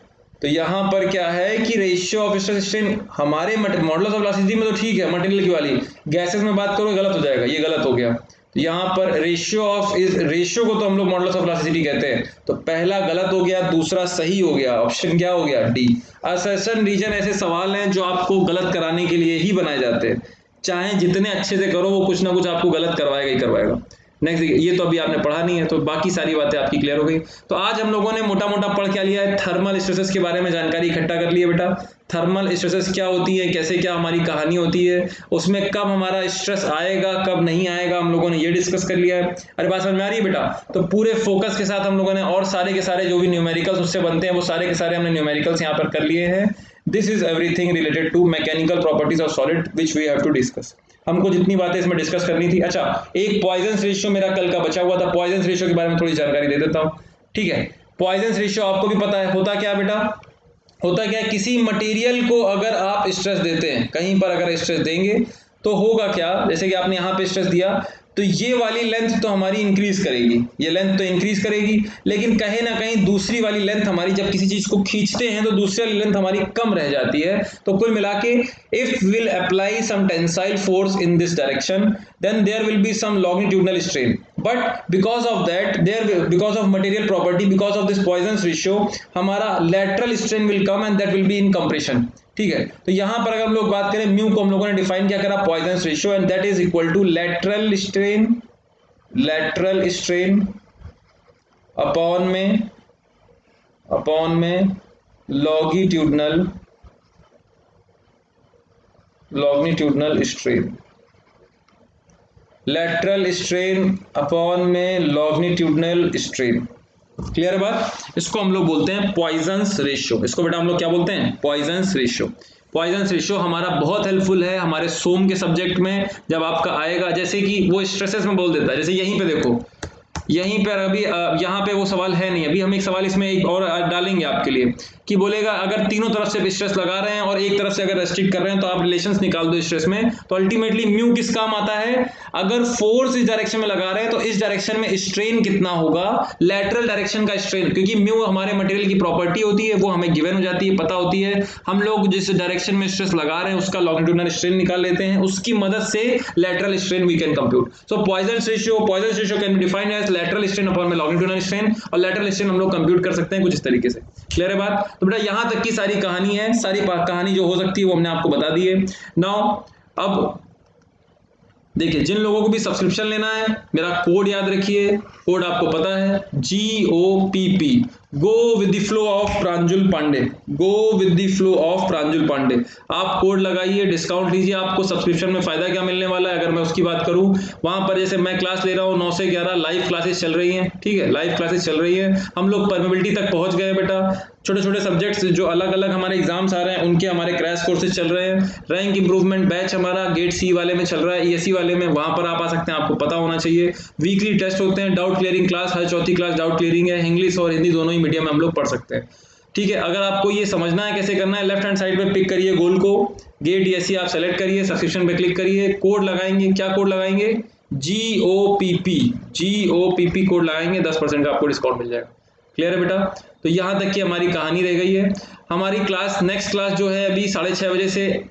तो यहां पर क्या है कि रेशियो ऑफ स्ट्रेस स्ट्रेन हमारे मॉडुलस ऑफ इलास्टिसिटी में तो ठीक है, मटेरियल की वाली, गैसेस में बात करोगे गलत हो जाएगा, ये गलत हो गया। यहाँ पर रेशियो को तो हम लोग मॉडुलस ऑफ इलास्टिसिटी कहते हैं। तो पहला गलत हो गया, दूसरा सही हो गया। ऑप्शन क्या हो गया? डी। असर्शन रीजन ऐसे सवाल हैं जो आपको गलत कराने के लिए ही बनाए जाते हैं। चाहे जितने अच्छे से करो, वो कुछ ना कुछ आपको गलत करवाएगा ही करवाएगा। नेक्स्ट देखिए, ये तो अभी आपने पढ़ा नहीं है तो बाकी सारी बातें आपकी क्लियर हो गई। तो आज हम लोगों ने मोटा मोटा पढ़ क्या लिया है, थर्मल स्ट्रेसेस के बारे में जानकारी इकट्ठा कर ली है बेटा। थर्मल स्ट्रेसेस क्या होती है, कैसे क्या हमारी कहानी होती है, उसमें कब हमारा स्ट्रेस आएगा कब नहीं आएगा, हम लोगों ने ये डिस्कस कर लिया है। अरे बात समझ में आ रही है बेटा? तो पूरे फोकस के साथ हम लोगों ने और सारे के सारे जो भी न्यूमेरिकल्स उससे बनते हैं वो सारे के सारे हमने न्यूमेरिकल्स यहाँ पर कर लिए हैं। This is everything related to mechanical properties of solid which we have to discuss. हमको जितनी बातें इसमें डिस्कस करनी थी। अच्छा, एक पॉइजन रेशियो मेरा कल का बचा हुआ था, पॉइजन रेशियो के बारे में थोड़ी जानकारी दे देता हूँ। ठीक है, पॉइजन रेशियो आपको भी पता है होता क्या बेटा, होता क्या है, किसी मटेरियल को अगर आप स्ट्रेस देते हैं, कहीं पर अगर स्ट्रेस देंगे तो होगा क्या, जैसे कि आपने यहाँ पे स्ट्रेस दिया तो ये वाली लेंथ तो हमारी इंक्रीज करेगी, ये लेंथ तो इंक्रीज करेगी, लेकिन कहीं ना कहीं दूसरी वाली लेंथ हमारी, जब किसी चीज को खींचते हैं तो दूसरी वाली लेंथ हमारी कम रह जाती है। तो कुल मिला के if will apply some tensile force in this direction then there will be some longitudinal strain, but because of that because of material property, because of this Poisson ratio हमारा lateral strain will come and that will be in compression. ठीक है, तो यहां पर अगर हम लोग बात करें म्यू को हम लोगों ने डिफाइन क्या करा, Poisson ratio, and that is equal to lateral strain upon में longitudinal strain, lateral strain upon में लॉन्गिट्यूडनल स्ट्रेन। क्लियर है बात? इसको हम लोग बोलते हैं पॉइजन्स रेशियो। इसको बेटा हम लोग क्या बोलते हैं, पॉइजन्स रेशियो। पॉइजन्स रेशियो हमारा बहुत हेल्पफुल है हमारे सोम के सब्जेक्ट में, जब आपका आएगा, जैसे कि वो स्ट्रेसेस में बोल देता है। जैसे यहीं पे देखो, यहीं पर अभी यहाँ पे वो सवाल है नहीं, अभी हम एक सवाल इसमें एक और डालेंगे आपके लिए कि बोलेगा अगर तीनों तरफ से स्ट्रेस लगा रहे हैं और एक तरफ से अगर रेस्ट्रिक्ट कर रहे हैं तो आप रिलेशंस निकाल दो स्ट्रेस में। तो अल्टीमेटली म्यू किस काम आता है, अगर फोर्स इस डायरेक्शन में लगा रहे हैं तो इस डायरेक्शन में स्ट्रेन कितना होगा, लैटरल डायरेक्शन का स्ट्रेन, क्योंकि म्यू हमारे मटेरियल की प्रॉपर्टी होती है, वो हमें गिवन हो जाती है, पता होती है। हम लोग जिस डायरेक्शन में स्ट्रेस लगा रहे हैं उसका लॉन्गिट्यूडनल स्ट्रेन निकाल लेते हैं, उसकी मदद से lateral strain we can compute. So Poisson ratio can be defined as lateral strain upon longitudinal strain, और लैटरल स्ट्रेन हम लोग कंप्यूट कर सकते हैं कुछ इस तरीके से। क्लियर है बात? तो बेटा यहां तक की सारी कहानी है, सारी कहानी जो हो सकती है वो हमने आपको बता दी है। नाउ अब देखिए, जिन लोगों को भी सब्सक्रिप्शन लेना है मेरा कोड याद रखिए, कोड आपको पता है GOPP, go with the flow of Pranjul Pandey, go with the flow of Pranjul Pandey. आप कोड लगाइए, डिस्काउंट लीजिए। आपको सब्सक्रिप्शन में फायदा क्या मिलने वाला है, अगर मैं उसकी बात करूं, वहां पर जैसे मैं क्लास ले रहा हूं 9 से 11 लाइव क्लासेस चल रही हैं। ठीक है, लाइव क्लासेस चल रही है, हम लोग परमेबिलिटी तक पहुंच गए बेटा। छोटे छोटे सब्जेक्ट्स जो अलग अलग हमारे एग्जाम्स आ रहे हैं उनके हमारे क्रैश कोर्सेज चल रहे हैं। रैंक इंप्रूवमेंट बैच हमारा गेट सी वाले में चल रहा है, ESE वाले में, वहां पर आप आ सकते हैं, आपको पता होना चाहिए। वीकली टेस्ट होते हैं, डाउट क्लियरिंग क्लास, हर चौथी क्लास डाउट क्लियरिंग है, इंग्लिश और हिंदी दोनों ही मीडियम में हम लोग पढ़ सकते हैं। ठीक है, अगर आपको ये समझना है कैसे करना है, लेफ्ट हैंड साइड पे पिक करिए गोल को, गेट ESE आप सेलेक्ट करिए, सब्सक्रिप्शन पे क्लिक करिए, कोड लगाएंगे, क्या कोड लगाएंगे, GOPP कोड लगाएंगे, 10% का आपको डिस्काउंट मिल जाएगा। क्लियर है बेटा? तो यहाँ तक की हमारी कहानी रह गई है। हमारी क्लास, नेक्स्ट क्लास जो है अभी 6:30 बजे से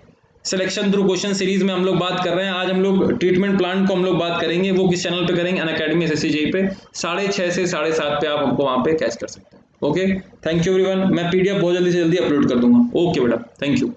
सिलेक्शन थ्रू क्वेश्चन सीरीज में हम लोग बात कर रहे हैं। आज हम लोग ट्रीटमेंट प्लान को हम लोग बात करेंगे, वो किस चैनल पे करेंगे, अनअकैडमी SSC JEE पे 6:30 से 7:30 पे आप हमको वहाँ पे कैच कर सकते हैं। Okay, thank you everyone. मैं PDF बहुत जल्दी से जल्दी अपलोड कर दूंगा। ओके बेटा, थैंक यू।